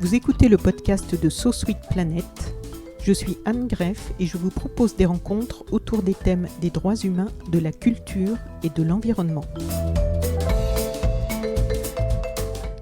Vous écoutez le podcast de So Sweet Planet. Je suis Anne Greff et je vous propose des rencontres autour des thèmes des droits humains, de la culture et de l'environnement.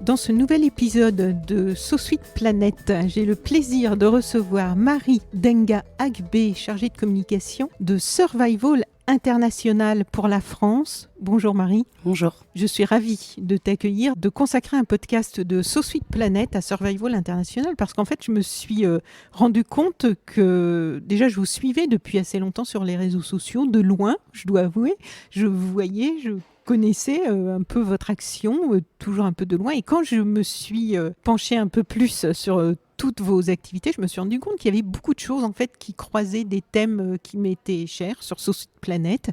Dans ce nouvel épisode de So Sweet Planet, j'ai le plaisir de recevoir Marie Denga Agbe, chargée de communication de Survival International pour la France. Bonjour Marie. Bonjour. Je suis ravie de t'accueillir, de consacrer un podcast de So Sweet Planet à Survival International parce qu'en fait, je me suis rendu compte que déjà, je vous suivais depuis assez longtemps sur les réseaux sociaux, de loin, je dois avouer. Je vous voyais, je connaissais un peu votre action, toujours un peu de loin. Et quand je me suis penchée un peu plus sur toutes vos activités, je me suis rendu compte qu'il y avait beaucoup de choses en fait qui croisaient des thèmes qui m'étaient chers sur So Sweet Planet.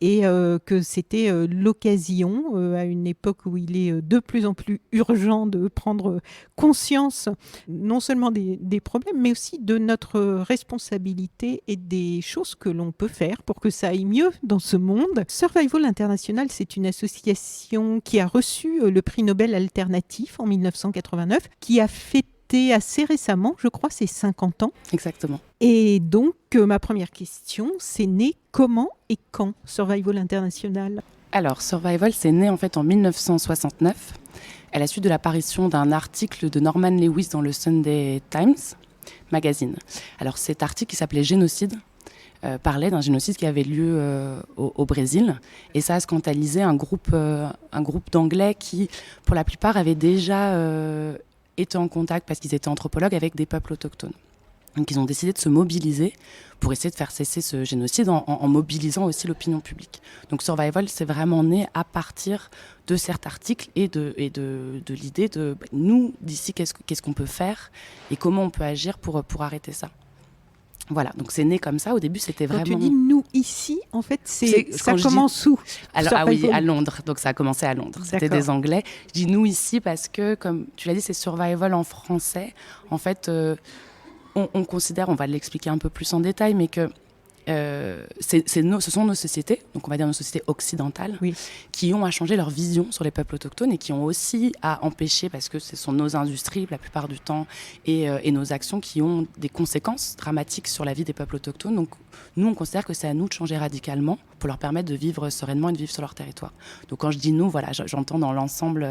Et que c'était l'occasion, à une époque où il est de plus en plus urgent de prendre conscience non seulement des problèmes, mais aussi de notre responsabilité et des choses que l'on peut faire pour que ça aille mieux dans ce monde. Survival International, c'est une association qui a reçu le prix Nobel alternatif en 1989, qui a fêté assez récemment, je crois, c'est 50 ans. Exactement. Et donc, ma première question, c'est né comment et quand Survival International ? Alors, Survival, c'est né en fait en 1969, à la suite de l'apparition d'un article de Norman Lewis dans le Sunday Times magazine. Alors, cet article qui s'appelait Génocide parlait d'un génocide qui avait lieu au Brésil. Et ça a scandalisé un groupe d'Anglais qui, pour la plupart, avaient déjà été en contact, parce qu'ils étaient anthropologues, avec des peuples autochtones. Donc ils ont décidé de se mobiliser pour essayer de faire cesser ce génocide en mobilisant aussi l'opinion publique. Donc Survival, c'est vraiment né à partir de cet article et de l'idée de nous, d'ici, qu'est-ce qu'on peut faire et comment on peut agir pour arrêter ça. Voilà, donc c'est né comme ça. Au début, c'était vraiment... Quand tu dis nous ici, en fait, ça commence où ? Alors, oui, à Londres. Donc ça a commencé à Londres. C'était des Anglais. Je dis nous ici parce que, comme tu l'as dit, c'est Survival en français. En fait, on considère, on va l'expliquer un peu plus en détail, mais que ce sont nos sociétés, donc on va dire nos sociétés occidentales, oui, qui ont à changer leur vision sur les peuples autochtones et qui ont aussi à empêcher, parce que ce sont nos industries la plupart du temps et nos actions qui ont des conséquences dramatiques sur la vie des peuples autochtones. Donc nous, on considère que c'est à nous de changer radicalement pour leur permettre de vivre sereinement et de vivre sur leur territoire. Donc quand je dis nous, voilà, j'entends dans l'ensemble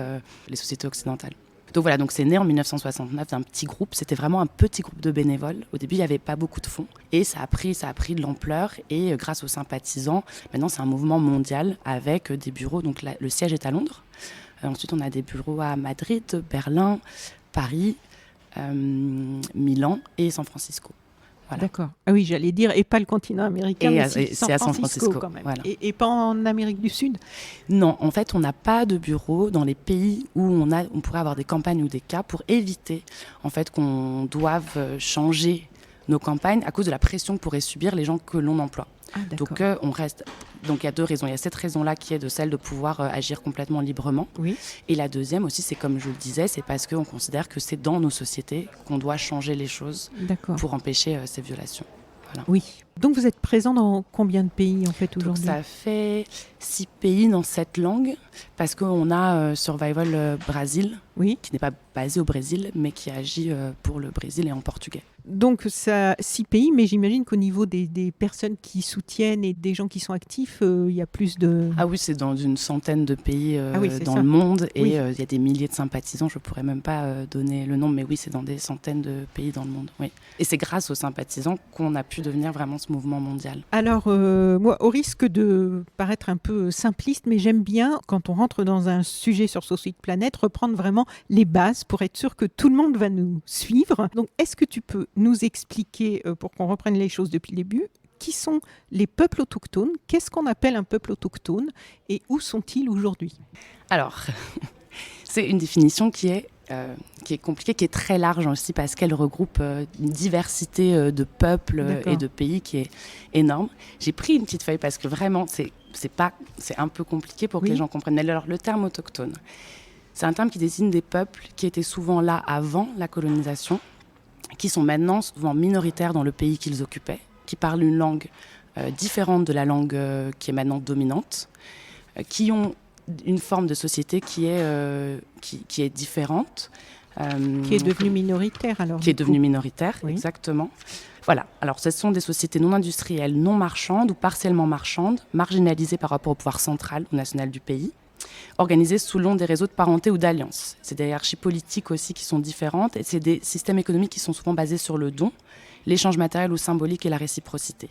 les sociétés occidentales. Donc voilà, donc c'est né en 1969 d'un petit groupe. C'était vraiment un petit groupe de bénévoles. Au début, il n'y avait pas beaucoup de fonds. Et ça a pris de l'ampleur. Et grâce aux sympathisants, maintenant, c'est un mouvement mondial avec des bureaux. Donc le siège est à Londres. Ensuite, on a des bureaux à Madrid, Berlin, Paris, Milan et San Francisco. Voilà. D'accord. Ah oui, j'allais dire, et pas le continent américain, mais c'est à San Francisco quand même. Voilà. Et pas en Amérique du Sud ? Non, en fait, on n'a pas de bureau dans les pays où on pourrait avoir des campagnes ou des cas pour éviter en fait, qu'on doive changer nos campagnes à cause de la pression que pourraient subir les gens que l'on emploie. Ah, donc on reste. Donc il y a deux raisons. Il y a cette raison-là qui est de celle de pouvoir agir complètement librement. Oui. Et la deuxième aussi, c'est comme je le disais, c'est parce qu'on considère que c'est dans nos sociétés qu'on doit changer les choses pour empêcher ces violations. Voilà. Oui. Donc vous êtes présent dans combien de pays en fait aujourd'hui ? Donc ça fait 6 pays dans 7 langues, parce qu'on a Survival Brésil, oui, qui n'est pas basé au Brésil, mais qui agit pour le Brésil et en portugais. Donc ça 6 pays, mais j'imagine qu'au niveau des personnes qui soutiennent et des gens qui sont actifs, il y a plus de... Ah oui, c'est dans une centaine de pays dans ça. le monde, et oui. Il y a des milliers de sympathisants, je ne pourrais même pas donner le nombre, mais oui, c'est dans des centaines de pays dans le monde. Oui. Et c'est grâce aux sympathisants qu'on a pu devenir vraiment ce mouvement mondial. Alors, moi, au risque de paraître un peu simpliste, mais j'aime bien, quand on rentre dans un sujet sur So Sweet Planet, reprendre vraiment les bases pour être sûr que tout le monde va nous suivre. Donc, est-ce que tu peux nous expliquer, pour qu'on reprenne les choses depuis le début, qui sont les peuples autochtones ? Qu'est-ce qu'on appelle un peuple autochtone et où sont-ils aujourd'hui ? Alors, c'est une définition qui est compliquée, qui est très large aussi parce qu'elle regroupe une diversité de peuples et de pays qui est énorme. J'ai pris une petite feuille parce que vraiment, c'est un peu compliqué pour que les gens comprennent. Mais alors, le terme autochtone, c'est un terme qui désigne des peuples qui étaient souvent là avant la colonisation, qui sont maintenant souvent minoritaires dans le pays qu'ils occupaient, qui parlent une langue différente de la langue qui est maintenant dominante, qui ont une forme de société qui est différente, Qui est devenu minoritaire alors. Qui est devenu minoritaire, oui. Exactement. Voilà, alors ce sont des sociétés non industrielles, non marchandes ou partiellement marchandes, marginalisées par rapport au pouvoir central ou national du pays, organisées selon des réseaux de parenté ou d'alliances. C'est des hiérarchies politiques aussi qui sont différentes et c'est des systèmes économiques qui sont souvent basés sur le don, l'échange matériel ou symbolique et la réciprocité.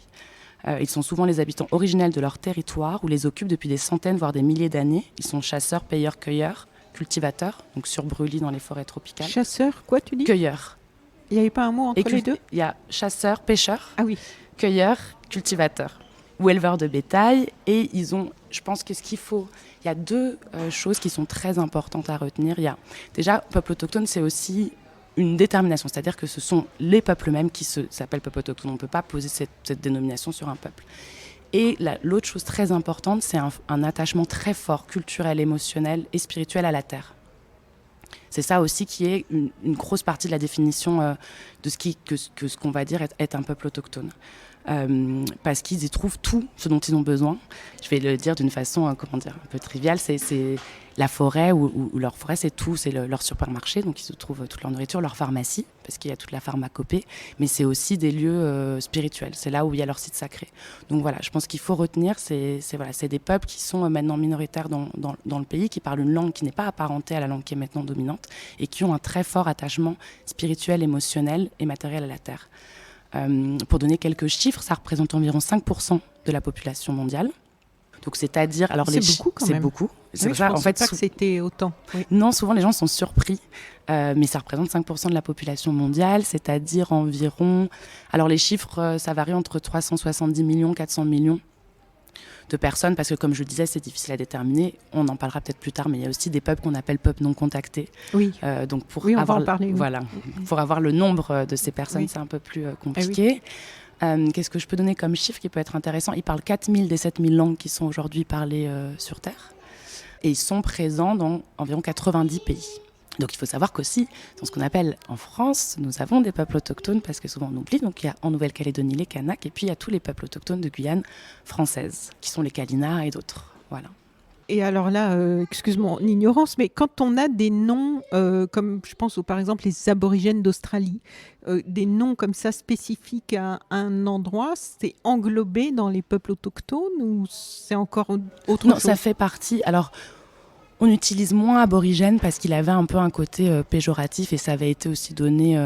Ils sont souvent les habitants originels de leur territoire ou les occupent depuis des centaines, voire des milliers d'années. Ils sont chasseurs, payeurs, cueilleurs, cultivateurs, donc sur brûlis dans les forêts tropicales. Chasseurs, quoi tu dis ? Cueilleurs. Il n'y avait pas un mot entre les deux ? Il y a chasseurs, pêcheurs, ah oui. Cueilleurs, cultivateurs ou éleveurs de bétail. Et ils ont, je pense que ce qu'il faut, il y a deux choses qui sont très importantes à retenir. Il y a déjà, peuple autochtone, c'est aussi une détermination, c'est-à-dire que ce sont les peuples eux-mêmes qui s'appellent peuple autochtone. On ne peut pas poser cette dénomination sur un peuple. Et l'autre chose très importante, c'est un attachement très fort, culturel, émotionnel et spirituel à la terre. C'est ça aussi qui est une grosse partie de la définition de ce qu'on va dire être un peuple autochtone. Parce qu'ils y trouvent tout ce dont ils ont besoin. Je vais le dire d'une façon un peu triviale, c'est la forêt ou leur forêt, c'est tout, c'est leur supermarché, donc ils se trouvent toute leur nourriture, leur pharmacie, parce qu'il y a toute la pharmacopée, mais c'est aussi des lieux spirituels, c'est là où il y a leur site sacré. Donc voilà, je pense qu'il faut retenir, c'est des peuples qui sont maintenant minoritaires dans le pays, qui parlent une langue qui n'est pas apparentée à la langue qui est maintenant dominante, et qui ont un très fort attachement spirituel, émotionnel et matériel à la terre. Pour donner quelques chiffres, ça représente environ 5% de la population mondiale. Donc c'est-à-dire, alors c'est beaucoup quand même. C'est beaucoup. C'est ça, en fait, pas que c'était autant. Oui. Non, souvent les gens sont surpris, mais ça représente 5% de la population mondiale, c'est-à-dire environ. Alors les chiffres, ça varie entre 370 millions, 400 millions de personnes, parce que comme je le disais, c'est difficile à déterminer. On en parlera peut-être plus tard, mais il y a aussi des peuples qu'on appelle peuples non contactés. Oui. Donc pour on avoir, va en parler. Voilà, pour avoir le nombre de ces personnes, c'est un peu plus compliqué. Oui. Qu'est-ce que je peux donner comme chiffre qui peut être intéressant ? Ils parlent 4000 des 7000 langues qui sont aujourd'hui parlées sur Terre. Et ils sont présents dans environ 90 pays. Donc il faut savoir qu'aussi, dans ce qu'on appelle en France, nous avons des peuples autochtones, parce que souvent on oublie. Donc il y a en Nouvelle-Calédonie les Kanaks, et puis il y a tous les peuples autochtones de Guyane française, qui sont les Kalinas et d'autres. Voilà. Et alors là, excuse mon ignorance, mais quand on a des noms, comme je pense par exemple les aborigènes d'Australie, des noms comme ça spécifiques à un endroit, c'est englobé dans les peuples autochtones ou c'est encore autre chose ? Non, ça fait partie. Alors, on utilise moins aborigène parce qu'il avait un peu un côté péjoratif et ça avait été aussi donné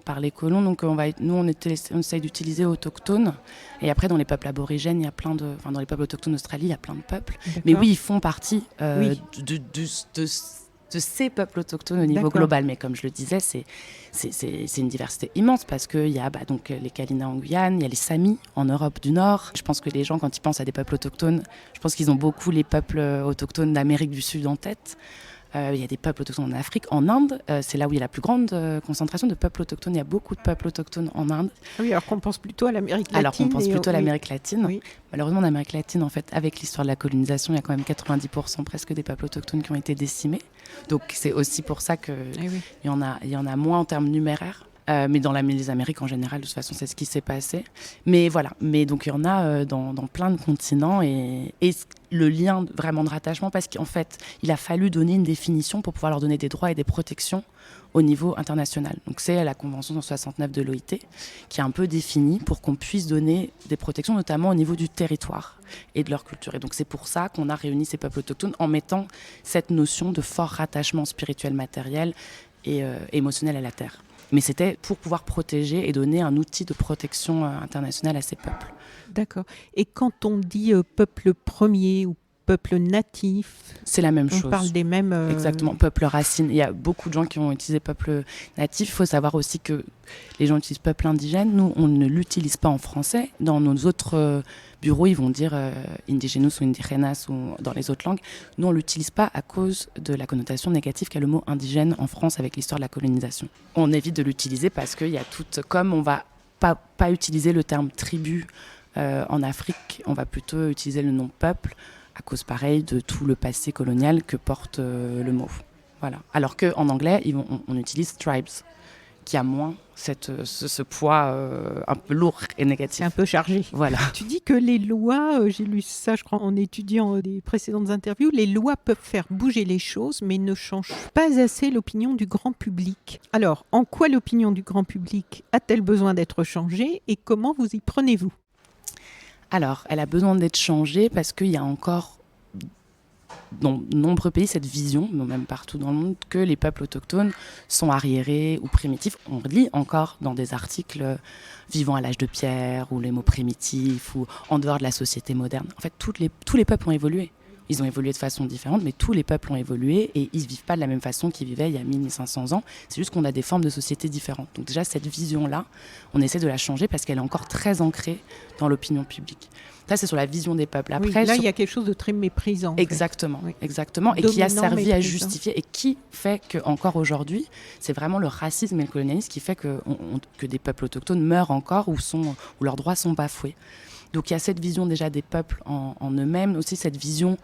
par les colons. Donc nous, on essaye d'utiliser autochtone. Et après, dans les peuples aborigènes, il y a plein de... Enfin, dans les peuples autochtones d'Australie, il y a plein de peuples. D'accord. Mais oui, ils font partie de ces peuples autochtones au niveau global. Mais comme je le disais, c'est une diversité immense parce qu'il y a donc les Kalinas en Guyane, il y a les Samis en Europe du Nord. Je pense que les gens, quand ils pensent à des peuples autochtones, je pense qu'ils ont beaucoup les peuples autochtones d'Amérique du Sud en tête. Il y a des peuples autochtones en Afrique, en Inde, c'est là où il y a la plus grande concentration de peuples autochtones. Il y a beaucoup de peuples autochtones en Inde. Oui, alors qu'on pense plutôt à l'Amérique latine. Alors qu'on pense plutôt à l'Amérique latine. Oui. Malheureusement, en Amérique latine, en fait, avec l'histoire de la colonisation, il y a quand même 90% presque des peuples autochtones qui ont été décimés. Donc c'est aussi pour ça qu'il y en a moins en termes numéraires. Mais dans les Amériques en général, de toute façon, c'est ce qui s'est passé. Mais voilà, donc il y en a dans plein de continents et le lien vraiment de rattachement, parce qu'en fait, il a fallu donner une définition pour pouvoir leur donner des droits et des protections au niveau international. Donc c'est la Convention 169 de l'OIT qui est un peu définie pour qu'on puisse donner des protections, notamment au niveau du territoire et de leur culture. Et donc c'est pour ça qu'on a réuni ces peuples autochtones en mettant cette notion de fort rattachement spirituel, matériel et émotionnel à la terre. Mais c'était pour pouvoir protéger et donner un outil de protection internationale à ces peuples. D'accord. Et quand on dit peuple premier ou peuple natif, c'est la même chose. On parle des mêmes... Exactement, peuple racine. Il y a beaucoup de gens qui ont utilisé peuple natif. Il faut savoir aussi que les gens utilisent peuple indigène. Nous, on ne l'utilise pas en français. Dans nos autres bureaux, ils vont dire indigenous ou indigenas ou dans les autres langues. Nous, on ne l'utilise pas à cause de la connotation négative qu'a le mot indigène en France avec l'histoire de la colonisation. On évite de l'utiliser parce qu'il y a comme on ne va pas utiliser le terme tribu en Afrique, on va plutôt utiliser le nom peuple à cause, pareil, de tout le passé colonial que porte le mot. Voilà. Alors qu'en anglais, on utilise tribes, qui a moins ce poids un peu lourd et négatif. C'est un peu chargé. Voilà. Tu dis que les lois, j'ai lu ça, je crois, en étudiant des précédentes interviews, les lois peuvent faire bouger les choses, mais ne changent pas assez l'opinion du grand public. Alors, en quoi l'opinion du grand public a-t-elle besoin d'être changée et comment vous y prenez-vous ? Alors, elle a besoin d'être changée parce qu'il y a encore dans de nombreux pays cette vision, même partout dans le monde, que les peuples autochtones sont arriérés ou primitifs. On lit encore dans des articles vivant à l'âge de pierre ou les mots primitifs ou en dehors de la société moderne. En fait, tous les peuples ont évolué. Ils ont évolué de façon différente, mais tous les peuples ont évolué et ils ne vivent pas de la même façon qu'ils vivaient il y a 1500 ans. C'est juste qu'on a des formes de société différentes. Donc déjà, cette vision-là, on essaie de la changer parce qu'elle est encore très ancrée dans l'opinion publique. Ça, c'est sur la vision des peuples. Après, là, il y a quelque chose de très méprisant. Exactement, oui. exactement. Et qui a servi à justifier et qui fait qu'encore aujourd'hui, c'est vraiment le racisme et le colonialisme qui fait que des peuples autochtones meurent encore ou leurs droits sont bafoués. Donc il y a cette vision déjà des peuples en eux-mêmes, aussi cette vision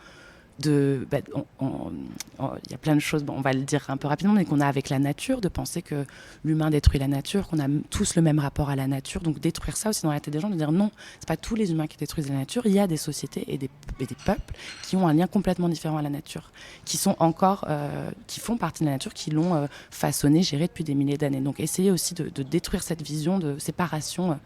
de... il y a plein de choses, on va le dire un peu rapidement, mais qu'on a avec la nature, de penser que l'humain détruit la nature, qu'on a tous le même rapport à la nature. Donc détruire ça aussi dans la tête des gens, de dire non, c'est pas tous les humains qui détruisent la nature, il y a des sociétés et des peuples qui ont un lien complètement différent à la nature, qui sont encore, qui font partie de la nature, qui l'ont façonné, géré depuis des milliers d'années. Donc essayer aussi de détruire cette vision de séparation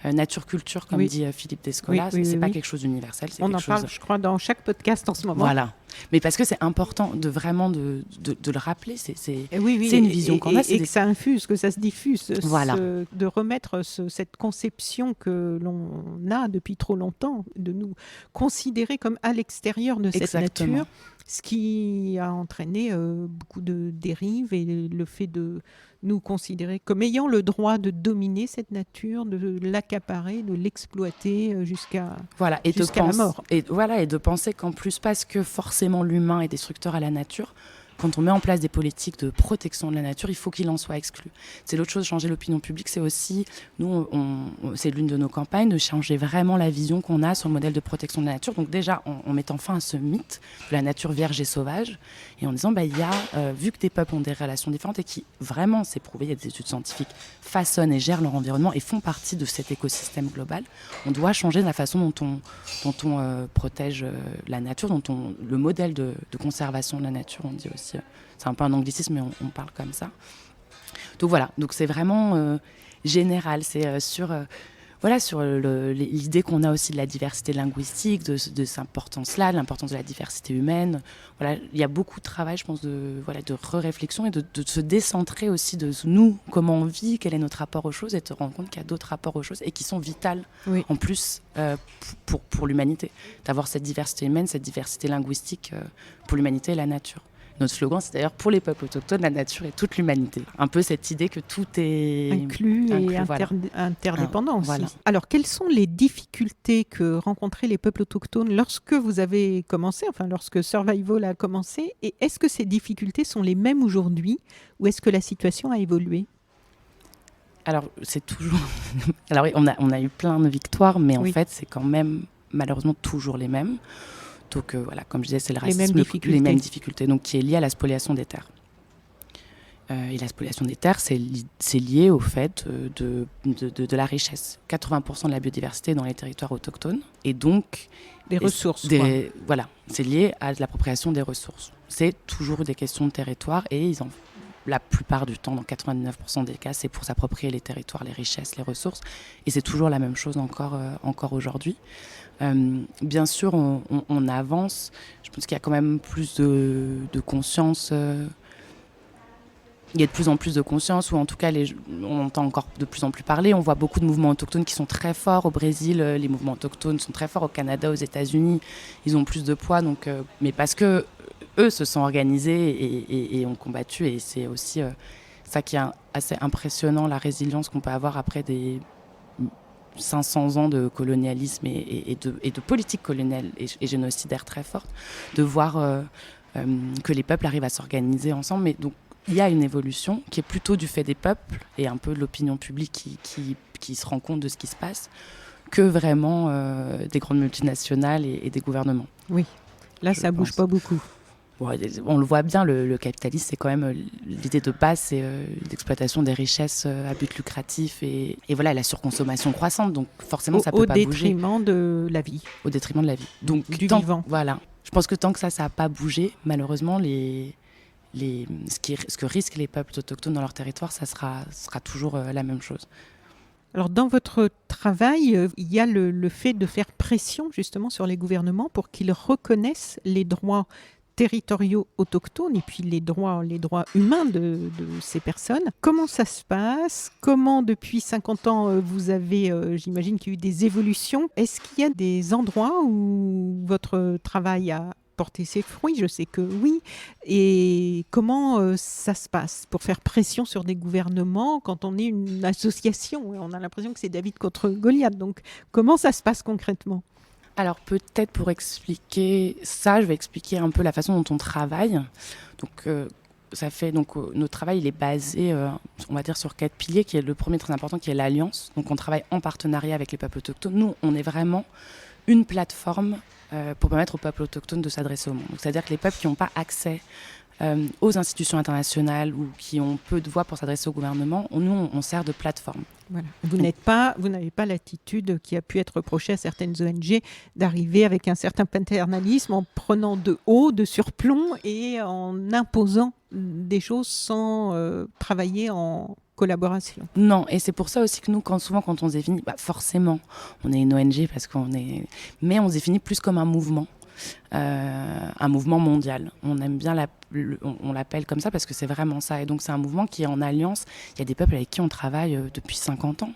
nature-culture, comme dit Philippe Descola, c'est pas quelque chose d'universel. On en parle, je crois, dans chaque podcast en ce moment. Voilà. Mais parce que c'est important de vraiment de le rappeler. C'est une vision qu'on a. Et que ça infuse, que ça se diffuse. Voilà. De remettre cette conception que l'on a depuis trop longtemps, de nous considérer comme à l'extérieur de cette nature, ce qui a entraîné beaucoup de dérives et le fait de nous considérer comme ayant le droit de dominer cette nature, de l'accaparer, de l'exploiter jusqu'à la mort. Et de penser qu'en plus, parce que forcément l'humain est destructeur à la nature, quand on met en place des politiques de protection de la nature, il faut qu'il en soit exclu. C'est l'autre chose, changer l'opinion publique, c'est aussi, nous, c'est l'une de nos campagnes, de changer vraiment la vision qu'on a sur le modèle de protection de la nature. Donc déjà, en mettant fin à ce mythe de la nature vierge et sauvage, et en disant, il y a, vu que des peuples ont des relations différentes et qui, vraiment, c'est prouvé, il y a des études scientifiques, façonnent et gèrent leur environnement et font partie de cet écosystème global, on doit changer la façon dont on protège la nature, le modèle de conservation de la nature, on dit aussi. C'est un peu un anglicisme, mais on parle comme ça. Donc voilà, donc c'est vraiment général. C'est sur l'idée qu'on a aussi de la diversité linguistique, de cette importance-là, de l'importance de la diversité humaine. Voilà, il y a beaucoup de travail, je pense, de réflexion et de se décentrer aussi de nous, comment on vit, quel est notre rapport aux choses, et de se rendre compte qu'il y a d'autres rapports aux choses et qui sont vitales en plus pour l'humanité. D'avoir cette diversité humaine, cette diversité linguistique pour l'humanité et la nature. Notre slogan, c'est d'ailleurs pour les peuples autochtones, la nature et toute l'humanité. Un peu cette idée que tout est inclus et interdépendant aussi. Voilà. Alors, quelles sont les difficultés que rencontraient les peuples autochtones lorsque vous avez commencé, lorsque Survival a commencé, et est-ce que ces difficultés sont les mêmes aujourd'hui ou est-ce que la situation a évolué ? Alors, c'est toujours... Alors oui, on a eu plein de victoires, mais en fait, c'est quand même malheureusement toujours les mêmes. Donc comme je disais, c'est le racisme, les mêmes difficultés, donc qui est lié à la spoliation des terres. Et la spoliation des terres, c'est lié au fait de la richesse. 80% de la biodiversité est dans les territoires autochtones, et donc des ressources. Voilà, c'est lié à l'appropriation des ressources. C'est toujours des questions de territoire, et la plupart du temps, dans 99% des cas, c'est pour s'approprier les territoires, les richesses, les ressources, et c'est toujours la même chose encore aujourd'hui. Bien sûr, on avance. Je pense qu'il y a quand même plus de conscience. Il y a de plus en plus de conscience, ou en tout cas, on entend encore de plus en plus parler. On voit beaucoup de mouvements autochtones qui sont très forts. Au Brésil, les mouvements autochtones sont très forts. Au Canada, aux États-Unis, ils ont plus de poids. Donc, mais parce que eux se sont organisés et ont combattu. Et c'est aussi ça qui est assez impressionnant, la résilience qu'on peut avoir après des 500 ans de colonialisme et de politique coloniale et génocidaire très forte, de voir que les peuples arrivent à s'organiser ensemble. Mais donc, il y a une évolution qui est plutôt du fait des peuples et un peu de l'opinion publique qui se rend compte de ce qui se passe, que vraiment des grandes multinationales et des gouvernements. Oui, là, ça bouge pas beaucoup. Bon, on le voit bien, le capitalisme, c'est quand même l'idée de base, c'est l'exploitation des richesses à but lucratif et voilà, la surconsommation croissante. Donc forcément, ça peut pas bouger. Au détriment de la vie. Au détriment de la vie. Donc du vivant. Voilà. Je pense que tant que ça n'a pas bougé, malheureusement, ce que risquent les peuples autochtones dans leur territoire, ça sera toujours la même chose. Alors dans votre travail, il y a le fait de faire pression justement sur les gouvernements pour qu'ils reconnaissent les droits territoriaux autochtones et puis les droits humains de ces personnes. Comment ça se passe? Comment depuis 50 ans vous avez, j'imagine qu'il y a eu des évolutions. Est-ce qu'il y a des endroits où votre travail a porté ses fruits? Je sais que oui. Et comment ça se passe pour faire pression sur des gouvernements quand on est une association? On a l'impression que c'est David contre Goliath. Donc comment ça se passe concrètement? Alors peut-être pour expliquer ça, je vais expliquer un peu la façon dont on travaille. Donc notre travail il est basé, on va dire, sur 4 piliers, qui est le premier très important, qui est l'alliance. Donc on travaille en partenariat avec les peuples autochtones. Nous, on est vraiment une plateforme pour permettre aux peuples autochtones de s'adresser au monde. Donc, c'est-à-dire que les peuples qui n'ont pas accès aux institutions internationales ou qui ont peu de voix pour s'adresser au gouvernement, nous, on sert de plateforme. Voilà. Vous n'avez pas l'attitude qui a pu être reprochée à certaines ONG d'arriver avec un certain paternalisme en prenant de haut, de surplomb et en imposant des choses sans travailler en collaboration. Non, et c'est pour ça aussi que nous, souvent quand on se définit, forcément, on est une ONG mais on se définit plus comme un mouvement mondial. On aime bien on l'appelle comme ça parce que c'est vraiment ça. Et donc c'est un mouvement qui est en alliance. Il y a des peuples avec qui on travaille depuis 50 ans,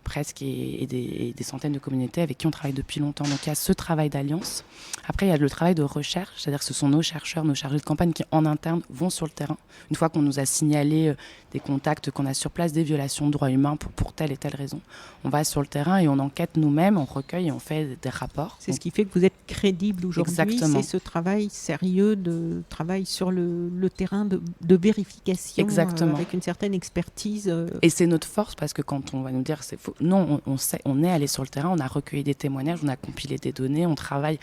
presque, et des centaines de communautés avec qui on travaille depuis longtemps. Donc il y a ce travail d'alliance. Après, il y a le travail de recherche, c'est-à-dire que ce sont nos chercheurs, nos chargés de campagne qui, en interne, vont sur le terrain. Une fois qu'on nous a signalé des contacts, qu'on a sur place des violations de droits humains pour telle et telle raison, on va sur le terrain et on enquête nous-mêmes, on recueille et on fait des rapports. C'est ce qui fait que vous êtes crédible aujourd'hui. Exactement. C'est ce travail sérieux de travail sur le terrain de vérification. Exactement. Avec une certaine expertise. Et c'est notre force, parce que quand on va nous dire c'est faux, non, on est allé sur le terrain, on a recueilli des témoignages, on a compilé des données, on travaille.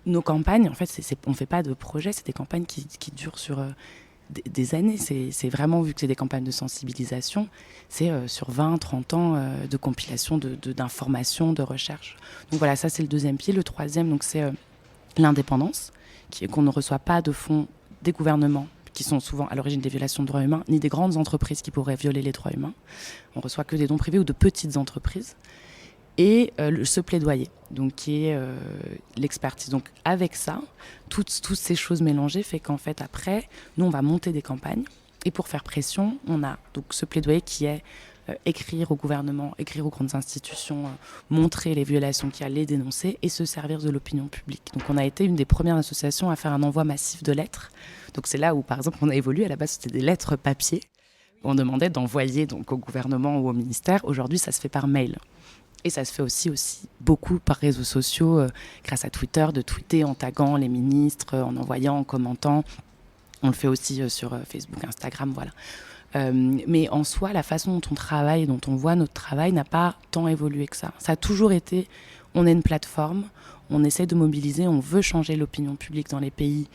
Nos campagnes, en fait, on ne fait pas de projets, c'est des campagnes qui durent sur des années. C'est vraiment, vu que c'est des campagnes de sensibilisation, c'est sur 20, 30 ans de compilation d'informations, de recherche. Donc voilà, ça c'est le deuxième pied. Le troisième, donc, c'est l'indépendance, qu'on ne reçoit pas de fonds des gouvernements qui sont souvent à l'origine des violations de droits humains, ni des grandes entreprises qui pourraient violer les droits humains. On reçoit que des dons privés ou de petites entreprises. Et ce plaidoyer, donc, qui est l'expertise. Donc avec ça, toutes ces choses mélangées fait qu'en fait après, nous on va monter des campagnes et pour faire pression, on a donc ce plaidoyer qui est écrire au gouvernement, écrire aux grandes institutions, montrer les violations qu'il y a, les dénoncer et se servir de l'opinion publique. Donc on a été une des premières associations à faire un envoi massif de lettres. Donc c'est là où par exemple on a évolué. À la base c'était des lettres papier. On demandait d'envoyer donc au gouvernement ou au ministère. Aujourd'hui ça se fait par mail. Et ça se fait aussi beaucoup par réseaux sociaux, grâce à Twitter, de tweeter en taguant les ministres, en envoyant, en commentant. On le fait aussi sur Facebook, Instagram, voilà. Mais en soi, la façon dont on travaille, dont on voit notre travail, n'a pas tant évolué que ça. Ça a toujours été, on est une plateforme, on essaie de mobiliser, on veut changer l'opinion publique dans les pays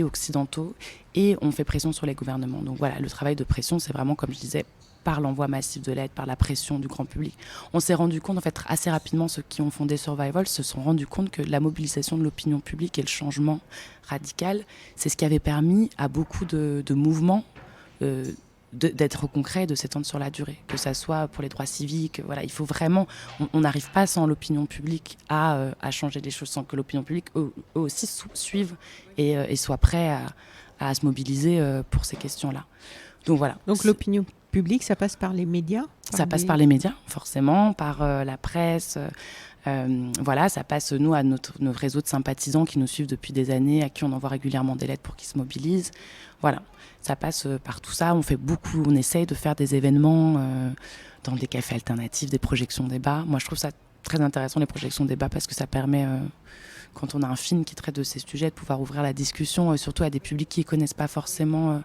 occidentaux, et on fait pression sur les gouvernements. Donc voilà, le travail de pression, c'est vraiment, comme je disais, par l'envoi massif de l'aide, par la pression du grand public. On s'est rendu compte, en fait, assez rapidement, ceux qui ont fondé Survival se sont rendus compte que la mobilisation de l'opinion publique et le changement radical, c'est ce qui avait permis à beaucoup de mouvements d'être concrets et de s'étendre sur la durée. Que ça soit pour les droits civiques, voilà, il faut vraiment... On n'arrive pas sans l'opinion publique à changer les choses, sans que l'opinion publique, eux aussi, suive et soit prêt à se mobiliser pour ces questions-là. Donc voilà. Donc l'opinion publique, ça passe par les médias? Ça passe par les médias, forcément, par la presse. Voilà, ça passe, nous, à notre réseau de sympathisants qui nous suivent depuis des années, à qui on envoie régulièrement des lettres pour qu'ils se mobilisent. Voilà, ça passe par tout ça. On essaye de faire des événements dans des cafés alternatifs, des projections débats. Moi, je trouve ça très intéressant, les projections débats, parce que ça permet... quand on a un film qui traite de ces sujets, de pouvoir ouvrir la discussion, surtout à des publics qui ne connaissent pas forcément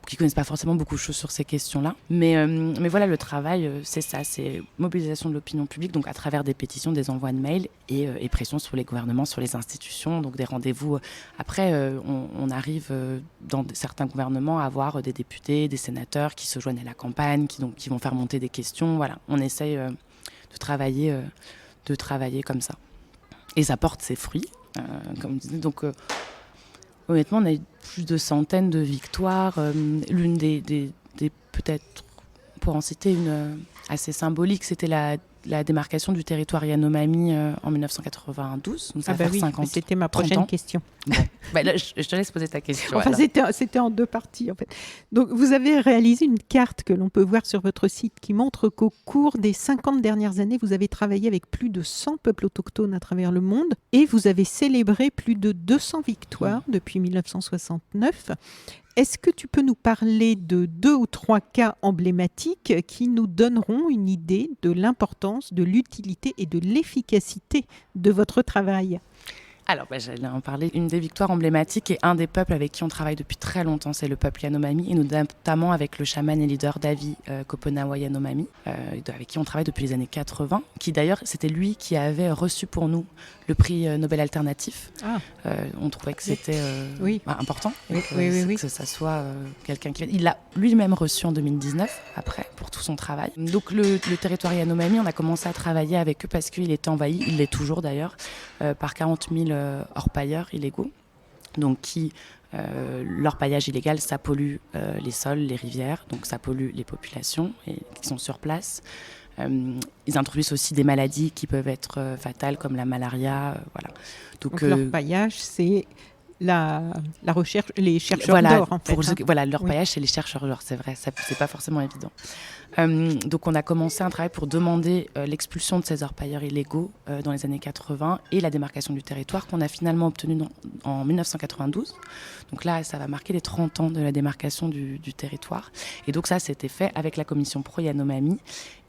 qui connaissent pas forcément beaucoup de choses sur ces questions-là. Mais voilà, le travail, c'est ça, c'est mobilisation de l'opinion publique, donc à travers des pétitions, des envois de mails et pression sur les gouvernements, sur les institutions, donc des rendez-vous. Après, on arrive dans certains gouvernements à avoir des députés, des sénateurs qui se joignent à la campagne, qui vont faire monter des questions. Voilà, on essaye de travailler comme ça. Et ça porte ses fruits, comme je disais. Donc, honnêtement, on a eu plus de centaines de victoires. L'une des peut-être, pour en citer une assez symbolique, c'était la démarcation du territoire Yanomami en 1992. Donc ça va faire 50, c'était ma prochaine question. Bon. Là, je te laisse poser ta question. Enfin, c'était en 2 parties, en fait. Donc, vous avez réalisé une carte que l'on peut voir sur votre site qui montre qu'au cours des 50 dernières années, vous avez travaillé avec plus de 100 peuples autochtones à travers le monde et vous avez célébré plus de 200 victoires depuis 1969. Est-ce que tu peux nous parler de 2 ou 3 cas emblématiques qui nous donneront une idée de l'importance, de l'utilité et de l'efficacité de votre travail ? Alors, j'allais en parler. Une des victoires emblématiques et un des peuples avec qui on travaille depuis très longtemps, c'est le peuple Yanomami, et notamment avec le chaman et leader Davi Koponawa Yanomami, avec qui on travaille depuis les années 80, qui d'ailleurs, c'était lui qui avait reçu pour nous le prix Nobel alternatif. On trouvait que c'était important, que ça soit quelqu'un qui... Il l'a lui-même reçu en 2019, après, pour tout son travail. Donc le territoire Yanomami, on a commencé à travailler avec eux parce qu'il était envahi, il l'est toujours d'ailleurs, par 40 000 orpailleurs illégaux, donc l'orpaillage illégal, ça pollue les sols, les rivières, donc ça pollue les populations qui sont sur place. Ils introduisent aussi des maladies qui peuvent être fatales, comme la malaria. Voilà. Donc l'orpaillage, c'est la recherche, les chercheurs d'or, en fait. Voilà, l'orpaillage, c'est les chercheurs d'or, c'est vrai, c'est pas forcément évident. Donc on a commencé un travail pour demander l'expulsion de ces orpailleurs illégaux dans les années 80 et la démarcation du territoire qu'on a finalement obtenue en 1992. Donc là, ça va marquer les 30 ans de la démarcation du territoire. Et donc ça, c'était fait avec la commission pro-Yanomami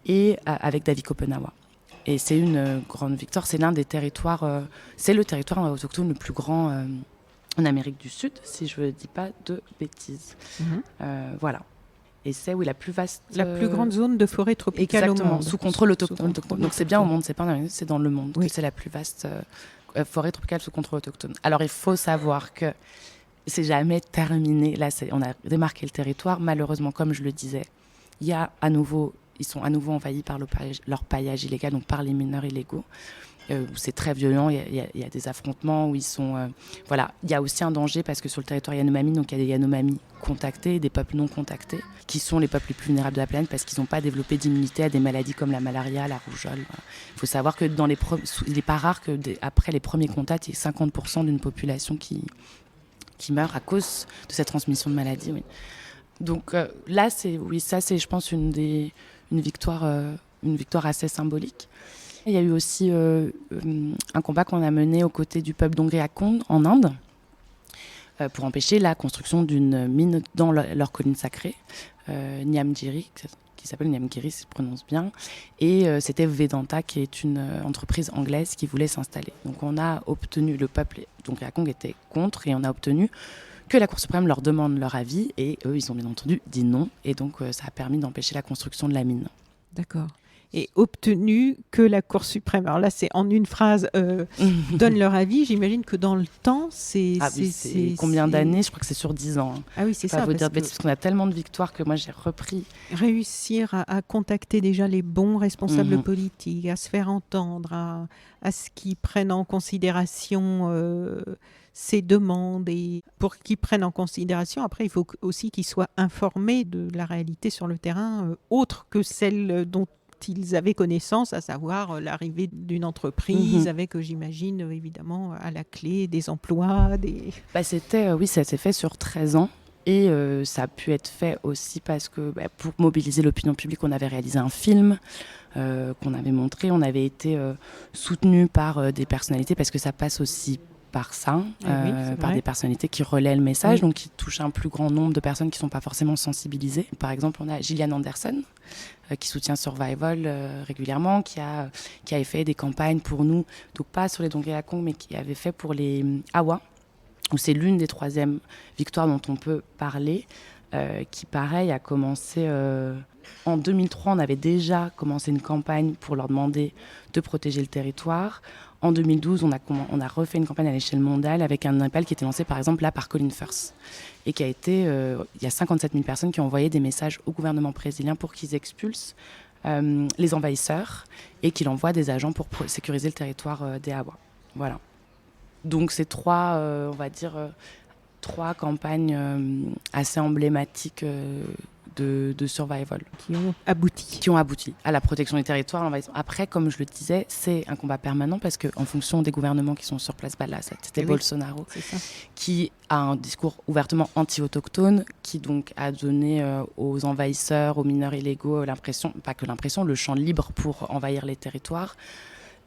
et avec Davi Koponawa. Et c'est une grande victoire, c'est l'un des territoires, c'est le territoire autochtone le plus grand en Amérique du Sud, si je ne dis pas de bêtises. Voilà. Et c'est la plus vaste... La plus grande zone de forêt tropicale au monde. Sous contrôle autochtone. Donc c'est bien au monde, c'est pas en Amérique, c'est dans le monde que c'est la plus vaste forêt tropicale sous contrôle autochtone. Alors il faut savoir que c'est jamais terminé. Là, on a démarqué le territoire. Malheureusement, comme je le disais, ils sont à nouveau envahis par l'orpaillage illégal, donc par les mineurs illégaux. C'est très violent, il y a des affrontements où ils sont... Il y a aussi un danger parce que sur le territoire Yanomami, donc il y a des Yanomami contactés, des peuples non contactés, qui sont les peuples les plus vulnérables de la planète parce qu'ils n'ont pas développé d'immunité à des maladies comme la malaria, la rougeole. Voilà. Il faut savoir que il n'est pas rare qu'après les premiers contacts, il y ait 50% d'une population qui meurt à cause de cette transmission de maladies. Oui. Donc là, c'est je pense une victoire assez symbolique. Il y a eu aussi un combat qu'on a mené aux côtés du peuple d'Ongri Akond en Inde pour empêcher la construction d'une mine dans leur colline sacrée, Nyamgiri, qui s'appelle Nyamgiri, si je prononce bien. Et c'était Vedanta, qui est une entreprise anglaise qui voulait s'installer. Donc on a obtenu, le peuple d'Ongri Akond était contre, et on a obtenu que la Cour suprême leur demande leur avis, et eux, ils ont bien entendu dit non. Et donc ça a permis d'empêcher la construction de la mine. D'accord. Et obtenu que la Cour suprême, alors là c'est en une phrase, donne leur avis. J'imagine que dans le temps, c'est combien d'années ? Je crois que c'est sur 10 ans. Ah oui, c'est ça. Parce qu'on a tellement de victoires que moi j'ai repris. Réussir à contacter déjà les bons responsables politiques, à se faire entendre, à ce qu'ils prennent en considération ces demandes. Et pour qu'ils prennent en considération, après il faut aussi qu'ils soient informés de la réalité sur le terrain, autre que celle dont ils avaient connaissance, à savoir l'arrivée d'une entreprise avec, j'imagine, évidemment, à la clé des emplois. Ça s'est fait sur 13 ans. Et ça a pu être fait aussi parce que pour mobiliser l'opinion publique, on avait réalisé un film qu'on avait montré. On avait été soutenu par des personnalités parce que ça passe aussi par ça, par des personnalités qui relaient le message, donc qui touchent un plus grand nombre de personnes qui ne sont pas forcément sensibilisées. Par exemple, on a Gillian Anderson, qui soutient Survival régulièrement, qui avait fait des campagnes pour nous, donc pas sur les Dongri Akong, mais qui avait fait pour les Awa, où c'est l'une des 3e victoires dont on peut parler. qui, pareil, a commencé... En 2003, on avait déjà commencé une campagne pour leur demander de protéger le territoire. En 2012, on a refait une campagne à l'échelle mondiale avec un appel qui était lancé par exemple là par Colin Firth et qui a été, il y a 57 000 personnes qui ont envoyé des messages au gouvernement brésilien pour qu'ils expulsent les envahisseurs et qu'il envoie des agents pour sécuriser le territoire des Awa. Voilà. Donc c'est trois campagnes assez emblématiques de survival. Qui ont abouti À la protection des territoires. Après, comme je le disais, c'est un combat permanent parce qu'en fonction des gouvernements qui sont sur place, là, c'était Bolsonaro, qui a un discours ouvertement anti-autochtone, qui donc a donné aux envahisseurs, aux mineurs illégaux le champ libre pour envahir les territoires.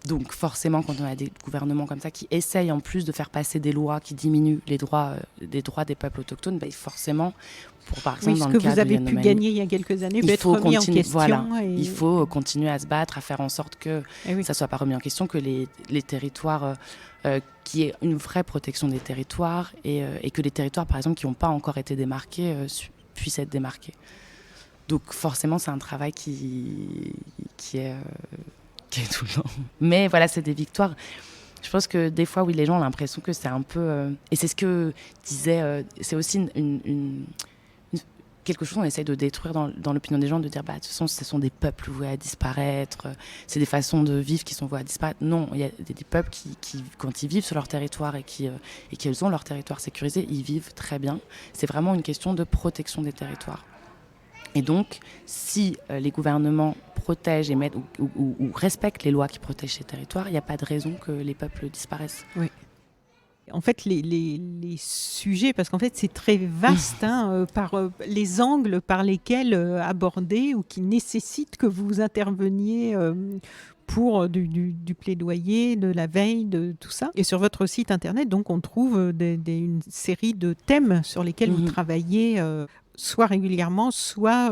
Donc forcément, quand on a des gouvernements comme ça qui essayent en plus de faire passer des lois qui diminuent les droits des peuples autochtones, forcément, par exemple, dans le cas de ce que vous avez pu gagner il y a quelques années peut être remis en question. Voilà, il faut continuer à se battre, à faire en sorte que ça ne soit pas remis en question, que les territoires, qu'il y ait une vraie protection des territoires et que les territoires, par exemple, qui n'ont pas encore été démarqués, puissent être démarqués. Donc forcément, c'est un travail qui est tout le temps. Mais voilà, c'est des victoires. Je pense que des fois, oui, les gens ont l'impression que c'est un peu... et c'est ce que disait... c'est aussi quelque chose qu'on essaye de détruire dans l'opinion des gens, de dire, de toute façon, ce sont des peuples voués à disparaître, c'est des façons de vivre qui sont vouées à disparaître. Non, il y a des peuples qui, quand ils vivent sur leur territoire et qu'ils ont leur territoire sécurisé, ils vivent très bien. C'est vraiment une question de protection des territoires. Et donc, si les gouvernements protègent et mettent, ou respectent les lois qui protègent ces territoires, il n'y a pas de raison que les peuples disparaissent. Oui. En fait, les sujets, parce qu'en fait, c'est très vaste par les angles par lesquels aborder ou qui nécessitent que vous interveniez pour du plaidoyer, de la veille, de tout ça. Et sur votre site internet, donc, on trouve une série de thèmes sur lesquels vous travaillez soit régulièrement, soit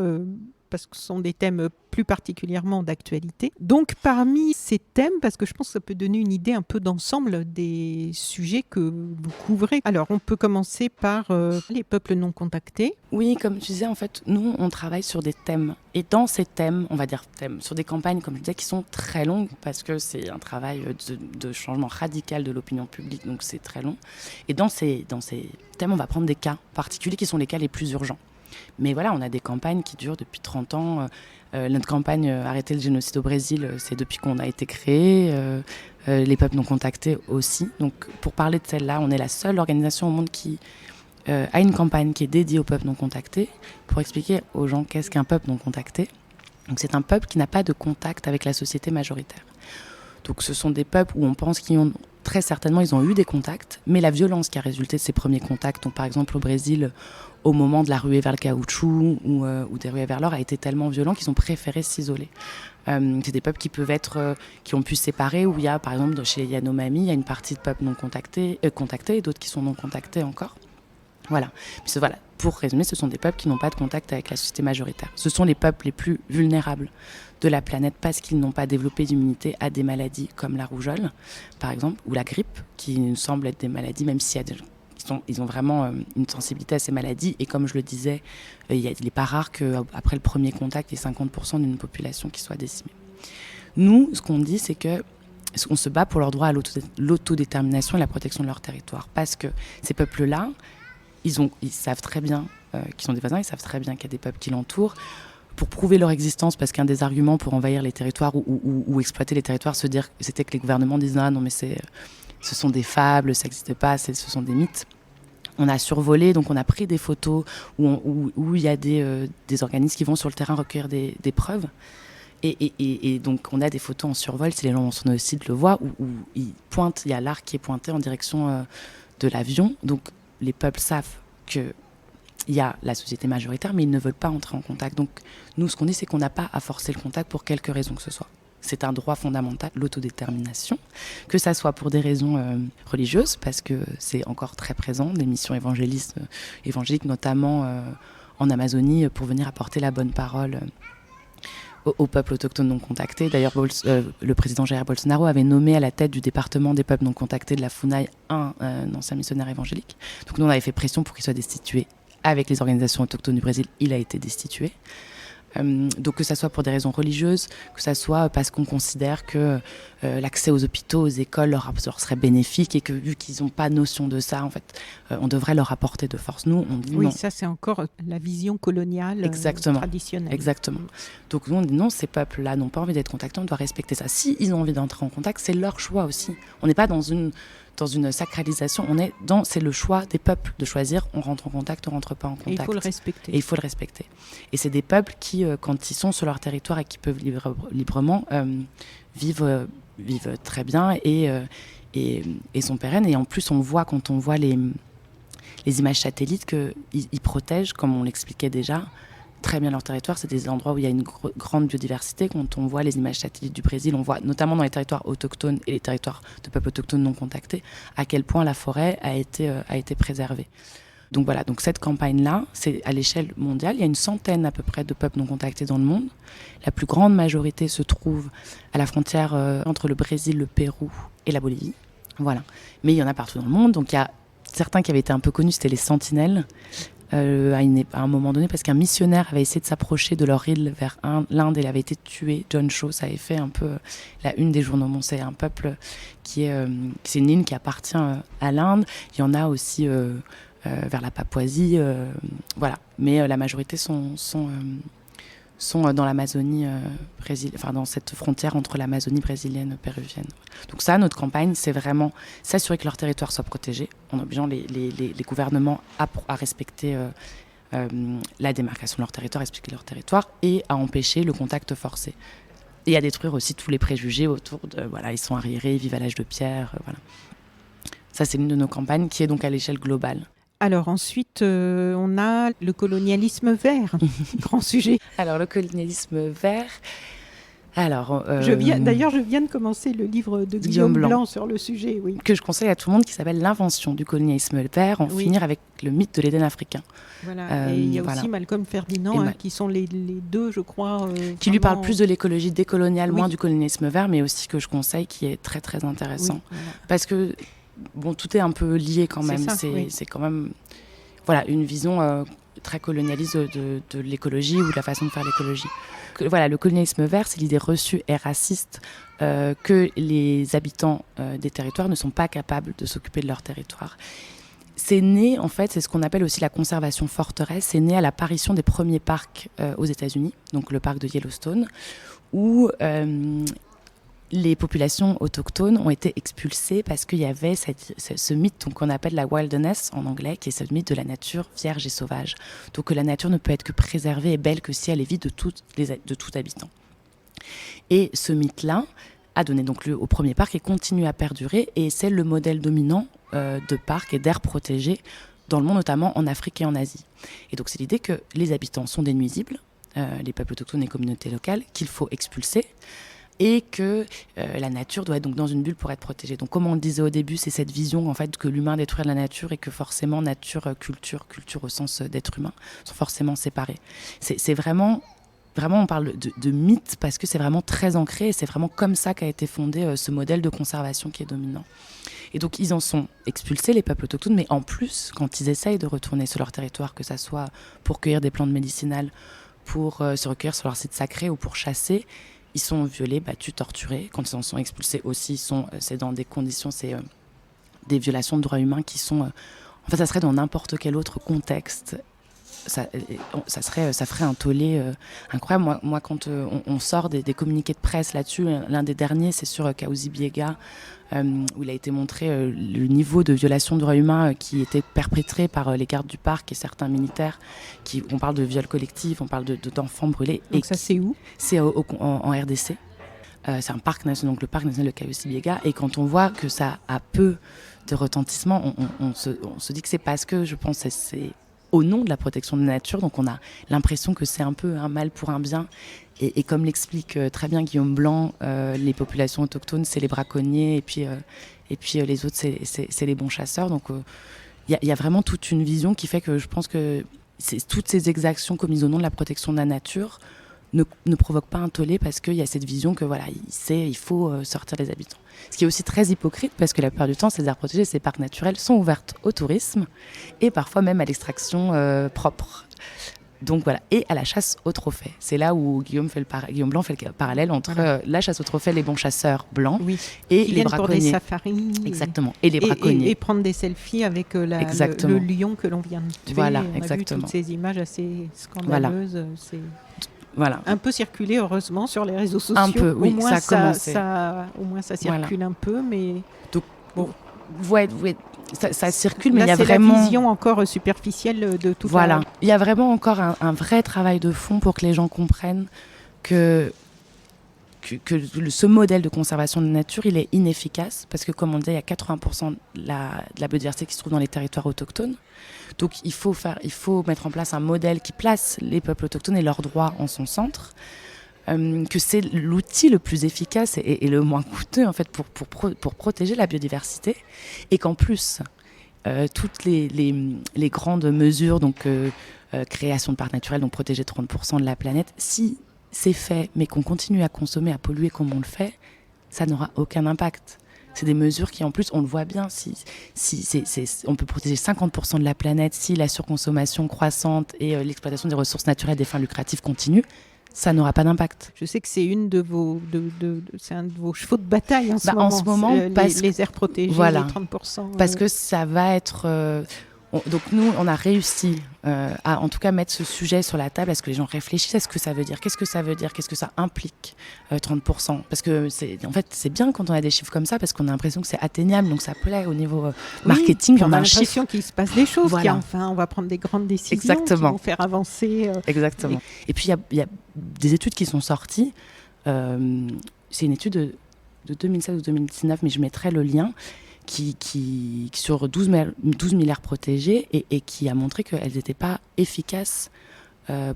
parce que ce sont des thèmes plus particulièrement d'actualité. Donc parmi ces thèmes, parce que je pense que ça peut donner une idée un peu d'ensemble des sujets que vous couvrez. Alors on peut commencer par les peuples non contactés. Oui, comme tu disais, en fait, nous on travaille sur des thèmes. Et dans ces thèmes, on va dire thèmes, sur des campagnes, comme je disais, qui sont très longues, parce que c'est un travail de changement radical de l'opinion publique, donc c'est très long. Et dans ces thèmes, on va prendre des cas particuliers qui sont les cas les plus urgents. Mais voilà, on a des campagnes qui durent depuis 30 ans. Notre campagne Arrêter le génocide au Brésil, c'est depuis qu'on a été créé. Les peuples non contactés aussi. Donc pour parler de celle-là, on est la seule organisation au monde qui a une campagne qui est dédiée aux peuples non contactés pour expliquer aux gens qu'est-ce qu'un peuple non contacté. Donc c'est un peuple qui n'a pas de contact avec la société majoritaire. Donc ce sont des peuples où on pense qu'ils ont très certainement ils ont eu des contacts, mais la violence qui a résulté de ces premiers contacts, donc par exemple au Brésil, au moment de la ruée vers le caoutchouc ou des ruées vers l'or, a été tellement violent qu'ils ont préféré s'isoler. C'est des peuples qui peuvent être, qui ont pu se séparer, où il y a par exemple chez les Yanomami, il y a une partie de peuples non contactés et d'autres qui sont non contactés encore. Voilà. Voilà. Pour résumer, ce sont des peuples qui n'ont pas de contact avec la société majoritaire. Ce sont les peuples les plus vulnérables de la planète parce qu'ils n'ont pas développé d'immunité à des maladies comme la rougeole, par exemple, ou la grippe, qui nous semblent être des maladies, même s'il y a des gens ils ont vraiment une sensibilité à ces maladies. Et comme je le disais, il n'est pas rare qu'après le premier contact, il y ait 50% d'une population qui soit décimée. Nous, ce qu'on dit, c'est qu'on se bat pour leur droit à l'autodétermination et la protection de leur territoire. Parce que ces peuples-là, ils savent très bien qu'ils sont des voisins, ils savent très bien qu'il y a des peuples qui l'entourent. Pour prouver leur existence, parce qu'un des arguments pour envahir les territoires ou exploiter les territoires, c'était que les gouvernements disent « Ah non, mais ce sont des fables, ça n'existe pas, ce sont des mythes ». On a survolé, donc on a pris des photos où il y a des organismes qui vont sur le terrain recueillir des preuves. Et donc on a des photos en survol, si les gens sur nos sites le voient, où il y a l'arc qui est pointé en direction de l'avion. Donc les peuples savent qu'il y a la société majoritaire, mais ils ne veulent pas entrer en contact. Donc nous, ce qu'on dit, c'est qu'on n'a pas à forcer le contact pour quelque raison que ce soit. C'est un droit fondamental, l'autodétermination, que ça soit pour des raisons religieuses, parce que c'est encore très présent, des missions évangéliques, notamment en Amazonie, pour venir apporter la bonne parole aux peuples autochtones non contactés. D'ailleurs, le président Jair Bolsonaro avait nommé à la tête du département des peuples non contactés de la FUNAI un ancien missionnaire évangélique. Donc nous, on avait fait pression pour qu'il soit destitué avec les organisations autochtones du Brésil, il a été destitué. Donc que ça soit pour des raisons religieuses, que ça soit parce qu'on considère que l'accès aux hôpitaux, aux écoles leur serait bénéfique et que vu qu'ils n'ont pas notion de ça, en fait, on devrait leur apporter de force. Nous, on dit non. Oui, ça c'est encore la vision coloniale traditionnelle. Exactement. Donc nous, on dit non, ces peuples-là n'ont pas envie d'être contactés, on doit respecter ça. Si ils ont envie d'entrer en contact, c'est leur choix aussi. On n'est pas dans une sacralisation, c'est le choix des peuples de choisir, on rentre en contact, on rentre pas en contact. Et il faut le respecter. Et il faut le respecter. Et c'est des peuples qui, quand ils sont sur leur territoire et qui peuvent librement vivent très bien et sont pérennes. Et en plus, on voit, quand on voit les images satellites, qu'ils protègent, comme on l'expliquait déjà, très bien leur territoire. C'est des endroits où il y a une grande biodiversité. Quand on voit les images satellites du Brésil, on voit notamment dans les territoires autochtones et les territoires de peuples autochtones non contactés, à quel point la forêt a été préservée. Donc voilà, donc cette campagne-là, c'est à l'échelle mondiale. Il y a une centaine à peu près de peuples non contactés dans le monde. La plus grande majorité se trouve à la frontière entre le Brésil, le Pérou et la Bolivie. Voilà. Mais il y en a partout dans le monde. Donc il y a certains qui avaient été un peu connus, c'était les sentinelles. À un moment donné, parce qu'un missionnaire avait essayé de s'approcher de leur île vers l'Inde et il avait été tué. John Shaw, ça avait fait un peu la une des journaux. Bon, c'est un peuple c'est une île qui appartient à l'Inde. Il y en a aussi vers la Papouasie, voilà. Mais la majorité sont dans l'Amazonie brésilienne, enfin dans cette frontière entre l'Amazonie brésilienne et péruvienne. Donc ça, notre campagne, c'est vraiment s'assurer que leur territoire soit protégé, en obligeant les gouvernements à respecter la démarcation de leur territoire, à respecter leur territoire et à empêcher le contact forcé. Et à détruire aussi tous les préjugés autour de, voilà, ils sont arriérés, ils vivent à l'âge de pierre, voilà. Ça, c'est l'une de nos campagnes qui est donc à l'échelle globale. Alors ensuite, on a le colonialisme vert, grand sujet. Alors le colonialisme vert, je viens de commencer le livre de Guillaume Blanc sur le sujet, oui. Que je conseille à tout le monde, qui s'appelle L'invention du colonialisme vert, finir avec le mythe de l'Éden africain. Voilà. Et il y a aussi Malcolm Ferdinand, qui sont les deux, je crois. Qui lui parle plus de l'écologie décoloniale, moins du colonialisme vert, mais aussi que je conseille, qui est très très intéressant. Oui, voilà. Parce que bon, tout est un peu lié quand même. C'est quand même une vision très colonialiste de l'écologie ou de la façon de faire l'écologie. Voilà, le colonialisme vert, c'est l'idée reçue et raciste que les habitants des territoires ne sont pas capables de s'occuper de leur territoire. C'est né, en fait, c'est ce qu'on appelle aussi la conservation forteresse. C'est né à l'apparition des premiers parcs aux États-Unis, donc le parc de Yellowstone, où les populations autochtones ont été expulsées parce qu'il y avait ce mythe qu'on appelle la wilderness en anglais, qui est ce mythe de la nature vierge et sauvage. Donc que la nature ne peut être que préservée et belle que si elle est vide de tout habitant. Et ce mythe-là a donné donc lieu au premier parc et continue à perdurer. Et c'est le modèle dominant de parcs et d'aires protégées dans le monde, notamment en Afrique et en Asie. Et donc c'est l'idée que les habitants sont des nuisibles, les peuples autochtones et les communautés locales, qu'il faut expulser. Et que la nature doit être donc dans une bulle pour être protégée. Donc comme on le disait au début, c'est cette vision en fait que l'humain détruit la nature et que forcément nature, culture au sens d'être humain, sont forcément séparés. C'est vraiment on parle de mythe parce que c'est vraiment très ancré et c'est vraiment comme ça qu'a été fondé ce modèle de conservation qui est dominant. Et donc ils en sont expulsés, les peuples autochtones, mais en plus, quand ils essayent de retourner sur leur territoire, que ça soit pour cueillir des plantes médicinales, pour se recueillir sur leur site sacré ou pour chasser, ils sont violés, battus, torturés. Quand ils en sont expulsés aussi, c'est dans des conditions, c'est des violations de droits humains qui sont... en fait, ça serait dans n'importe quel autre contexte. Ça ferait un tollé incroyable. Moi quand on sort des communiqués de presse là-dessus, l'un des derniers, c'est sur Kaouzi Biega, où il a été montré le niveau de violation de droits humains qui était perpétré par les gardes du parc et certains militaires. On parle de viols collectifs, on parle d'enfants brûlés. Donc et ça, c'est où ? C'est en RDC. C'est un parc national, donc le parc national de Kaouzi Biega. Et quand on voit que ça a peu de retentissement, on se dit que c'est parce que, je pense, c'est au nom de la protection de la nature. Donc on a l'impression que c'est un peu un mal pour un bien. Et comme l'explique très bien Guillaume Blanc, les populations autochtones, c'est les braconniers, et puis les autres, c'est les bons chasseurs. Donc il y a vraiment toute une vision qui fait que je pense que toutes ces exactions commises au nom de la protection de la nature ne provoque pas un tollé parce qu'il y a cette vision que voilà, il faut sortir les habitants. Ce qui est aussi très hypocrite parce que la plupart du temps, ces aires protégées, ces parcs naturels sont ouvertes au tourisme et parfois même à l'extraction propre. Donc voilà, et à la chasse aux trophées. C'est là où Guillaume Blanc fait le parallèle entre la chasse aux trophées, les bons chasseurs blancs et les braconniers. Pour des safaris. Exactement, et les braconniers. Et prendre des selfies avec le lion que l'on vient de tuer. Voilà, on a vu toutes ces images assez scandaleuses. Voilà. Un peu circulé, heureusement, sur les réseaux sociaux. Un peu, oui, au moins, ça a commencé. Au moins, ça circule un peu, mais... Donc, bon. Ça circule, mais il y a c'est vraiment... la vision encore superficielle de tout ça. Voilà, il y a vraiment encore un vrai travail de fond pour que les gens comprennent que ce modèle de conservation de la nature, il est inefficace, parce que comme on disait, il y a 80% de la biodiversité qui se trouve dans les territoires autochtones. Donc il faut mettre en place un modèle qui place les peuples autochtones et leurs droits en son centre. Que c'est l'outil le plus efficace et le moins coûteux en fait pour protéger la biodiversité, et qu'en plus toutes les grandes mesures, donc création de parcs naturels, donc protéger 30% de la planète, si c'est fait mais qu'on continue à consommer, à polluer comme on le fait, ça n'aura aucun impact. C'est des mesures qui en plus, on le voit bien, on peut protéger 50% de la planète si la surconsommation croissante et l'exploitation des ressources naturelles des fins lucratives continue, ça n'aura pas d'impact. Je sais que c'est un de vos chevaux de bataille en ce moment, les aires protégées, les 30%. Parce que ça va être... donc nous, on a réussi à en tout cas mettre ce sujet sur la table, à ce que les gens réfléchissent à ce que ça veut dire, qu'est-ce que ça veut dire, qu'est-ce que ça implique, 30%. Parce que en fait, c'est bien quand on a des chiffres comme ça, parce qu'on a l'impression que c'est atteignable, donc ça plaît au niveau marketing. On a l'impression qu'il se passe des choses, qu'enfin on va prendre des grandes décisions qui vont faire avancer. Exactement. Et puis il y a des études qui sont sorties. C'est une étude de 2016 ou 2019, mais je mettrai le lien. Qui sur 12 000 aires protégées et qui a montré qu'elles n'étaient pas efficaces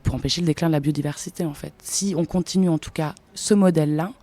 pour empêcher le déclin de la biodiversité en fait. Si on continue en tout cas ce modèle-là,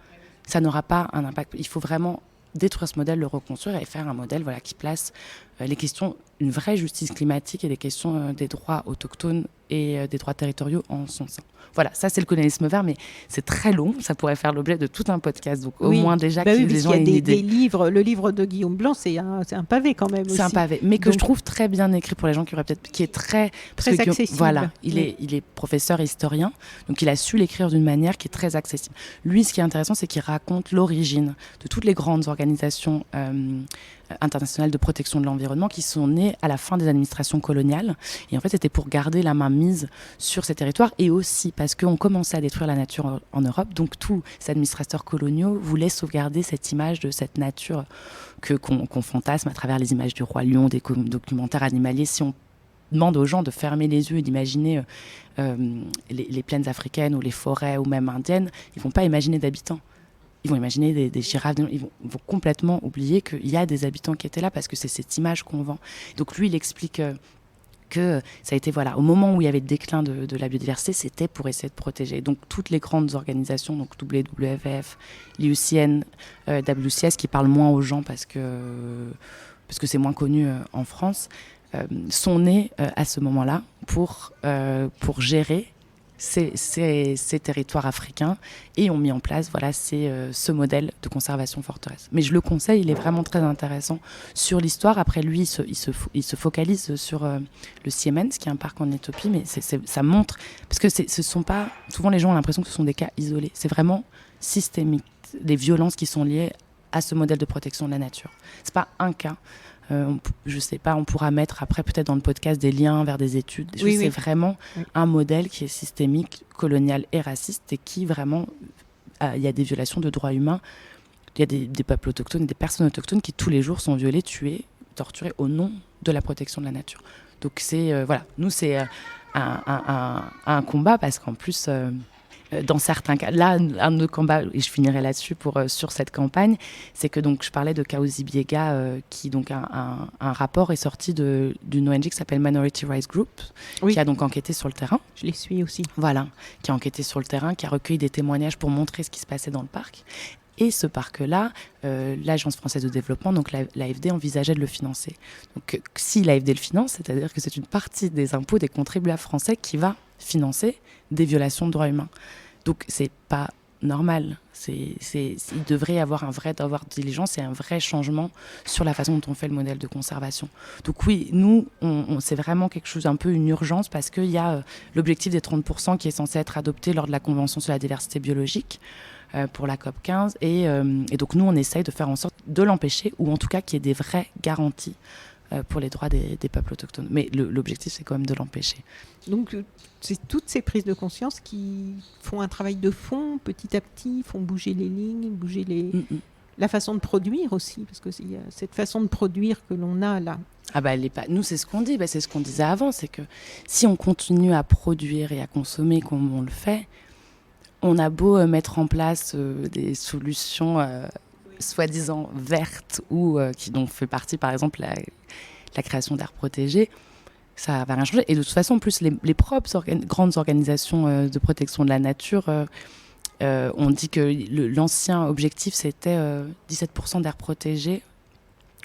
ça n'aura pas un impact. Il faut vraiment détruire ce modèle, le reconstruire et faire un modèle qui place les questions, une vraie justice climatique et les questions des droits autochtones et des droits territoriaux en son sein. Voilà, ça c'est le colonialisme vert, mais c'est très long, ça pourrait faire l'objet de tout un podcast, donc au moins déjà que les gens aient une idée. Des livres, le livre de Guillaume Blanc, c'est un pavé quand même aussi. C'est un pavé, mais que je trouve très bien écrit pour les gens qui est très accessible. Voilà, il est professeur et historien, donc il a su l'écrire d'une manière qui est très accessible. Lui, ce qui est intéressant, c'est qu'il raconte l'origine de toutes les grandes organisations internationales de protection de l'environnement qui sont nées à la fin des administrations coloniales. Et en fait, c'était pour garder la main mise sur ces territoires et aussi parce qu'on commençait à détruire la nature en Europe. Donc, tous ces administrateurs coloniaux voulaient sauvegarder cette image de cette nature qu'on fantasme à travers les images du roi lion, des documentaires animaliers. Si on demande aux gens de fermer les yeux et d'imaginer les plaines africaines ou les forêts ou même indiennes, ils ne vont pas imaginer d'habitants. Ils vont imaginer des girafes, ils vont complètement oublier qu'il y a des habitants qui étaient là parce que c'est cette image qu'on vend. Donc lui, il explique que ça a été, au moment où il y avait le déclin de la biodiversité, c'était pour essayer de protéger. Donc toutes les grandes organisations, donc WWF, l'IUCN, WCS, qui parlent moins aux gens parce que c'est moins connu en France, sont nées à ce moment-là pour gérer ces territoires africains et ont mis en place ce modèle de conservation forteresse. Mais je le conseille, il est vraiment très intéressant sur l'histoire. Après lui, il se focalise sur le Siemens, qui est un parc en Éthiopie, mais ça montre, parce que ce sont pas, souvent les gens ont l'impression que ce sont des cas isolés, c'est vraiment systémique, des violences qui sont liées à ce modèle de protection de la nature. C'est pas un cas. Je sais pas, on pourra mettre après peut-être dans le podcast des liens vers des études. C'est vraiment un modèle qui est systémique, colonial et raciste et qui vraiment, il y a des violations de droits humains. Il y a des peuples autochtones, des personnes autochtones qui tous les jours sont violées, tuées, torturées au nom de la protection de la nature. Donc c'est, nous c'est un combat parce qu'en plus... dans certains cas, là, un de nos combats, et je finirai là-dessus sur cette campagne, c'est que donc je parlais de Kaosi Biega, qui donc un rapport est sorti d'une ONG qui s'appelle Minority Rights Group, qui a donc enquêté sur le terrain. Je les suis aussi. Voilà, qui a enquêté sur le terrain, qui a recueilli des témoignages pour montrer ce qui se passait dans le parc. Et ce parc-là, l'Agence française de développement, donc l'AFD, envisageait de le financer. Donc si l'AFD le finance, c'est-à-dire que c'est une partie des impôts des contribuables français qui va financer des violations de droits humains. Donc c'est pas normal. Il devrait y avoir un vrai devoir de diligence et un vrai changement sur la façon dont on fait le modèle de conservation. Donc oui, nous, c'est vraiment quelque chose, un peu une urgence, parce qu'il y a l'objectif des 30% qui est censé être adopté lors de la Convention sur la diversité biologique pour la COP 15. Et donc nous, on essaye de faire en sorte de l'empêcher, ou en tout cas qu'il y ait des vraies garanties pour les droits des peuples autochtones. Mais l'objectif, c'est quand même de l'empêcher. Donc, c'est toutes ces prises de conscience qui font un travail de fond, petit à petit, font bouger les lignes, bouger la façon de produire aussi, parce qu'il y a cette façon de produire que l'on a là. Ah bah, nous, c'est ce qu'on dit, c'est ce qu'on disait avant, c'est que si on continue à produire et à consommer comme on le fait, on a beau mettre en place des solutions soi-disant vertes ou dont fait partie, par exemple, la création d'aires protégées, ça va rien changer. Et de toute façon, en plus, les propres grandes organisations de protection de la nature ont dit que l'ancien objectif, c'était 17% d'aires protégées,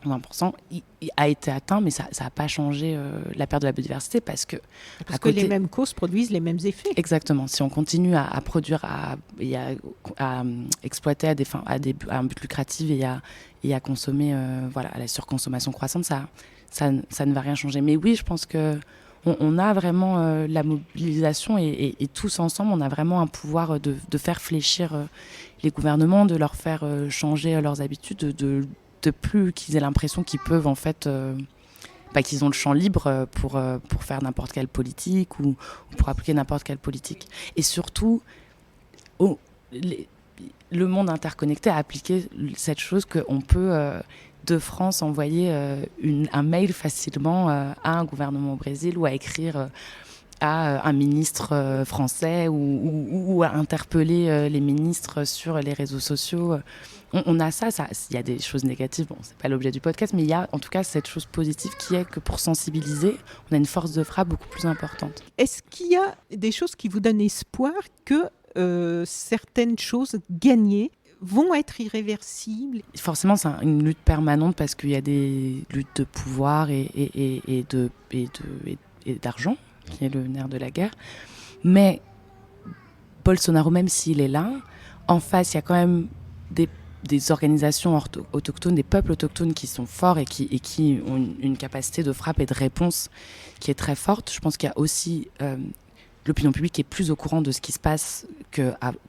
20%. Il a été atteint, mais ça n'a pas changé la perte de la biodiversité parce que les mêmes causes produisent les mêmes effets. Exactement. Si on continue à produire et à exploiter à un but lucratif et à consommer à la surconsommation croissante, ça ne va rien changer. Mais oui, je pense qu'on a vraiment la mobilisation et tous ensemble, on a vraiment un pouvoir de faire fléchir les gouvernements, de leur faire changer leurs habitudes, de plus qu'ils aient l'impression qu'ils peuvent en fait... qu'ils ont le champ libre pour faire n'importe quelle politique ou pour appliquer n'importe quelle politique. Et surtout, le monde interconnecté a appliqué cette chose qu'on peut... de France envoyer un mail facilement à un gouvernement au Brésil ou à écrire à un ministre français ou à interpeller les ministres sur les réseaux sociaux. On a ça, il y a des choses négatives, c'est pas l'objet du podcast, mais il y a en tout cas cette chose positive qui est que pour sensibiliser, on a une force de frappe beaucoup plus importante. Est-ce qu'il y a des choses qui vous donnent espoir que certaines choses gagnées vont être irréversibles? Forcément, c'est une lutte permanente parce qu'il y a des luttes de pouvoir et d'argent, qui est le nerf de la guerre. Mais Bolsonaro, même s'il est là, en face, il y a quand même des organisations autochtones, des peuples autochtones qui sont forts et qui ont une capacité de frappe et de réponse qui est très forte. Je pense qu'il y a aussi l'opinion publique qui est plus au courant de ce qui se passe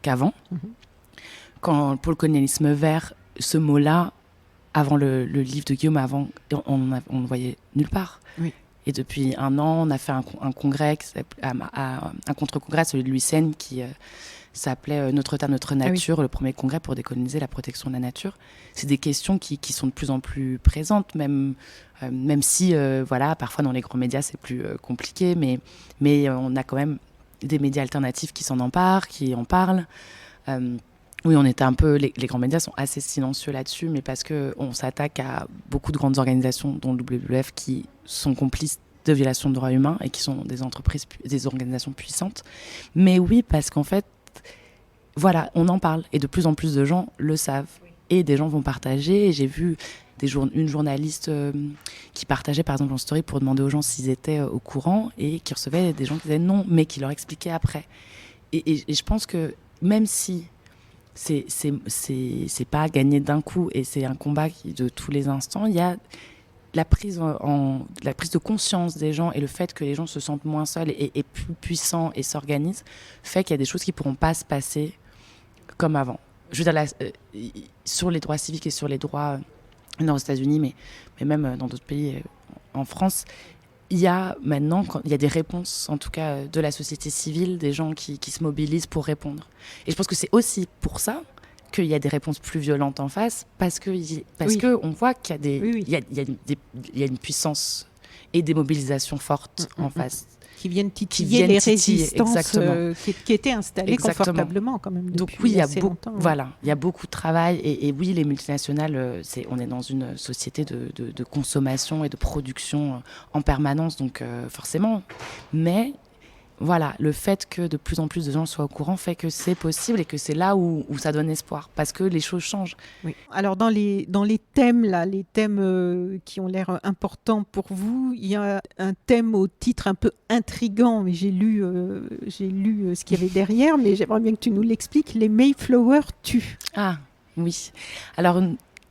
qu'avant. Pour le colonialisme vert, ce mot-là, avant le livre de Guillaume, on ne le voyait nulle part. Oui. Et depuis un an, on a fait un congrès, un contre-congrès, celui de Lucène, qui s'appelait Notre Terre, Notre Nature, le premier congrès pour décoloniser la protection de la nature. C'est des questions qui sont de plus en plus présentes, même si, parfois dans les grands médias, c'est plus compliqué, mais on a quand même des médias alternatifs qui s'en emparent, qui en parlent. Oui, on était les grands médias sont assez silencieux là-dessus, mais parce qu'on s'attaque à beaucoup de grandes organisations, dont le WWF, qui sont complices de violations de droits humains et qui sont des entreprises, des organisations puissantes. Mais oui, parce qu'en fait, on en parle et de plus en plus de gens le savent. Et des gens vont partager. Et j'ai vu une journaliste qui partageait par exemple en story pour demander aux gens s'ils étaient au courant et qui recevait des gens qui disaient non, mais qui leur expliquaient après. Et je pense que même si c'est pas gagné d'un coup et c'est un combat de tous les instants, il y a la prise de conscience des gens et le fait que les gens se sentent moins seuls et plus puissants et s'organisent fait qu'il y a des choses qui pourront pas se passer comme avant. Je veux dire, sur les droits civiques et sur les droits aux États-Unis, mais même dans d'autres pays, en France, il y a maintenant il y a des réponses, en tout cas de la société civile, des gens qui se mobilisent pour répondre. Et je pense que c'est aussi pour ça qu'il y a des réponses plus violentes en face, parce que on voit qu'il y a il y a une puissance et des mobilisations fortes en face. Qui viennent titiller les résistances qui étaient installées confortablement quand même depuis. Donc oui, il y a beaucoup de travail et oui, les multinationales, on est dans une société de consommation et de production en permanence, donc forcément. Mais voilà, le fait que de plus en plus de gens soient au courant fait que c'est possible et que c'est là où ça donne espoir, parce que les choses changent. Oui. Alors dans les thèmes là, les thèmes qui ont l'air importants pour vous, il y a un thème au titre un peu intriguant, mais j'ai lu ce qu'il y avait derrière, mais j'aimerais bien que tu nous l'expliques. Les Mayflower tuent. Ah oui. Alors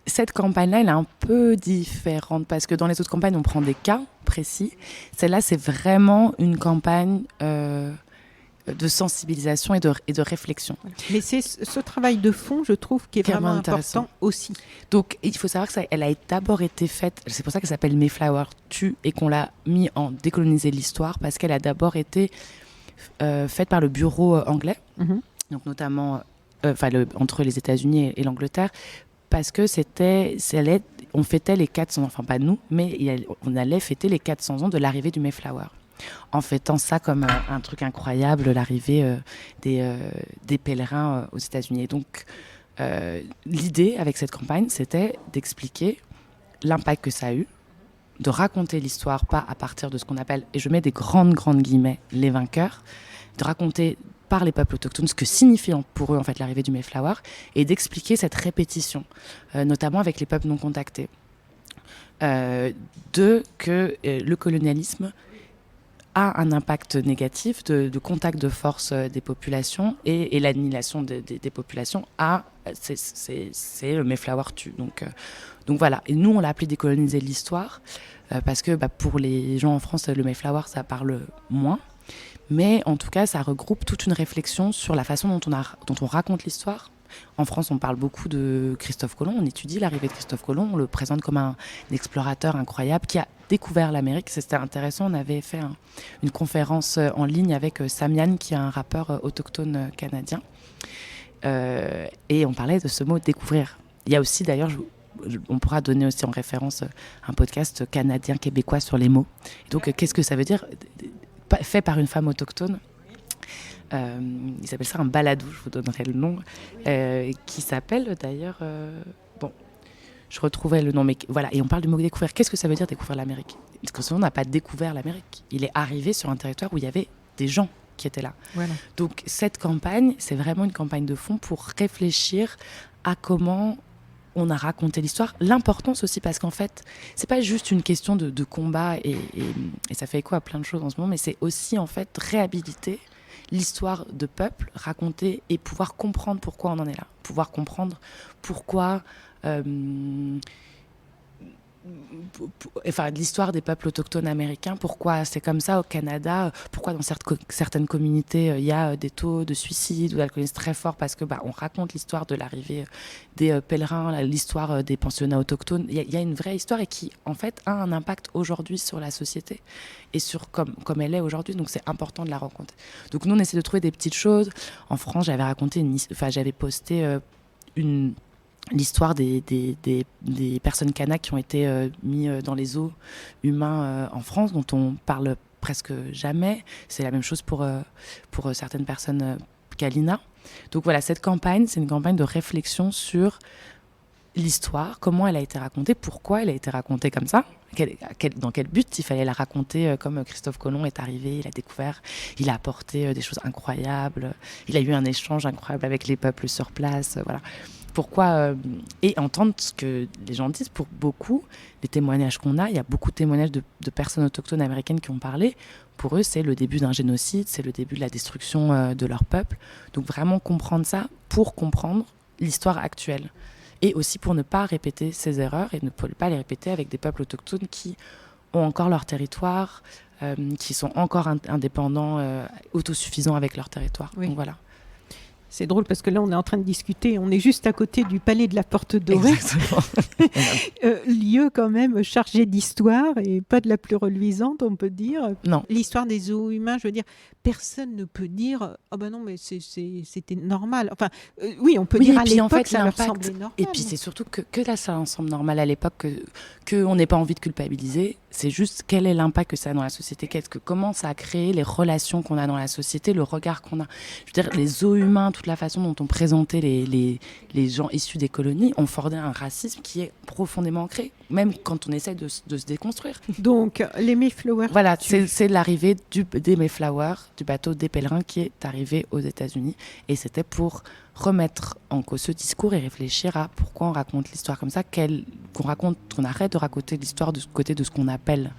cette campagne-là, elle est un peu différente parce que dans les autres campagnes, on prend des cas précis. Celle-là, c'est vraiment une campagne de sensibilisation et de réflexion. Mais c'est ce travail de fond, je trouve, qui est vraiment important aussi. Donc, il faut savoir qu'elle a d'abord été faite, c'est pour ça qu'elle s'appelle Mayflower tue et qu'on l'a mis en décoloniser l'histoire, parce qu'elle a d'abord été faite par le bureau anglais, donc notamment entre les États-Unis et l'Angleterre, parce que on fêtait les 400 ans, enfin pas nous, mais on allait fêter les 400 ans de l'arrivée du Mayflower, en fêtant ça comme un truc incroyable, l'arrivée des pèlerins aux États-Unis. Et donc, l'idée avec cette campagne, c'était d'expliquer l'impact que ça a eu, de raconter l'histoire, pas à partir de ce qu'on appelle, et je mets des grandes guillemets, les vainqueurs, de raconter par les peuples autochtones ce que signifie pour eux en fait l'arrivée du Mayflower, et d'expliquer cette répétition, notamment avec les peuples non contactés, que le colonialisme a un impact négatif de contact de force des populations et l'annihilation des populations c'est le Mayflower tue. Donc voilà, et nous on l'a appelé décoloniser l'histoire parce que pour les gens en France, le Mayflower ça parle moins. Mais en tout cas, ça regroupe toute une réflexion sur la façon dont on raconte l'histoire. En France, on parle beaucoup de Christophe Colomb, on étudie l'arrivée de Christophe Colomb, on le présente comme un explorateur incroyable qui a découvert l'Amérique. C'était intéressant, on avait fait une conférence en ligne avec Samian, qui est un rappeur autochtone canadien. Et on parlait de ce mot « découvrir ». Il y a aussi, d'ailleurs, on pourra donner aussi en référence un podcast canadien-québécois sur les mots. Et donc, qu'est-ce que ça veut dire ? Fait par une femme autochtone. Il s'appelle ça un baladou, je vous donnerai le nom, qui s'appelle d'ailleurs... je retrouvais le nom, mais voilà, et on parle du mot découvrir. Qu'est-ce que ça veut dire découvrir l'Amérique ? Parce que souvent, on n'a pas découvert l'Amérique. Il est arrivé sur un territoire où il y avait des gens qui étaient là. Voilà. Donc cette campagne, c'est vraiment une campagne de fond pour réfléchir à comment on a raconté l'histoire, l'importance aussi, parce qu'en fait, c'est pas juste une question de combat, et ça fait écho à plein de choses en ce moment, mais c'est aussi en fait réhabiliter l'histoire de peuple, raconter et pouvoir comprendre pourquoi on en est là, pouvoir comprendre pourquoi l'histoire des peuples autochtones américains, pourquoi c'est comme ça au Canada, pourquoi dans certaines communautés il y a des taux de suicide ou d'alcoolisme très forts, parce que on raconte l'histoire de l'arrivée des pèlerins, l'histoire des pensionnats autochtones. Il y a une vraie histoire et qui en fait a un impact aujourd'hui sur la société et sur comme elle est aujourd'hui, donc c'est important de la raconter. Donc nous on essaie de trouver des petites choses. En France, j'avais posté l'histoire des personnes kanak qui ont été mis dans les eaux humains en France, dont on parle presque jamais. C'est la même chose pour certaines personnes Kalina. Donc voilà, cette campagne, c'est une campagne de réflexion sur l'histoire, comment elle a été racontée, pourquoi elle a été racontée comme ça, dans quel but il fallait la raconter comme Christophe Colomb est arrivé, il a découvert, il a apporté des choses incroyables, il a eu un échange incroyable avec les peuples sur place, voilà. Pourquoi et entendre ce que les gens disent. Pour beaucoup, les témoignages qu'on a, il y a beaucoup de témoignages de personnes autochtones américaines qui ont parlé. Pour eux, c'est le début d'un génocide, c'est le début de la destruction de leur peuple. Donc vraiment comprendre ça pour comprendre l'histoire actuelle. Et aussi pour ne pas répéter ces erreurs et ne pas les répéter avec des peuples autochtones qui ont encore leur territoire, qui sont encore indépendants, autosuffisants avec leur territoire. Oui. Donc voilà. C'est drôle parce que là, on est en train de discuter. On est juste à côté du palais de la Porte Dorée. Lieu quand même chargé d'histoire et pas de la plus reluisante, on peut dire. Non. L'histoire des zoos humains, je veux dire, personne ne peut dire « Ah ben non, mais c'était normal ». Enfin, oui, on peut dire à l'époque, en fait, ça leur semblait normal. Et puis c'est surtout que là, ça semble normal à l'époque, qu'on n'ait pas envie de culpabiliser. C'est juste quel est l'impact que ça a dans la société, comment ça a créé les relations qu'on a dans la société, le regard qu'on a. Je veux dire, les zoos humains, toute la façon dont on présentait les gens issus des colonies, on fordait un racisme qui est profondément ancré, même quand on essaie de se déconstruire. Donc, les Mayflower. Voilà, c'est l'arrivée des Mayflower, du bateau des pèlerins qui est arrivé aux États-Unis. Et c'était pour remettre en cause ce discours et réfléchir à pourquoi on raconte l'histoire comme ça, qu'on arrête de raconter l'histoire du côté de ce qu'on appelle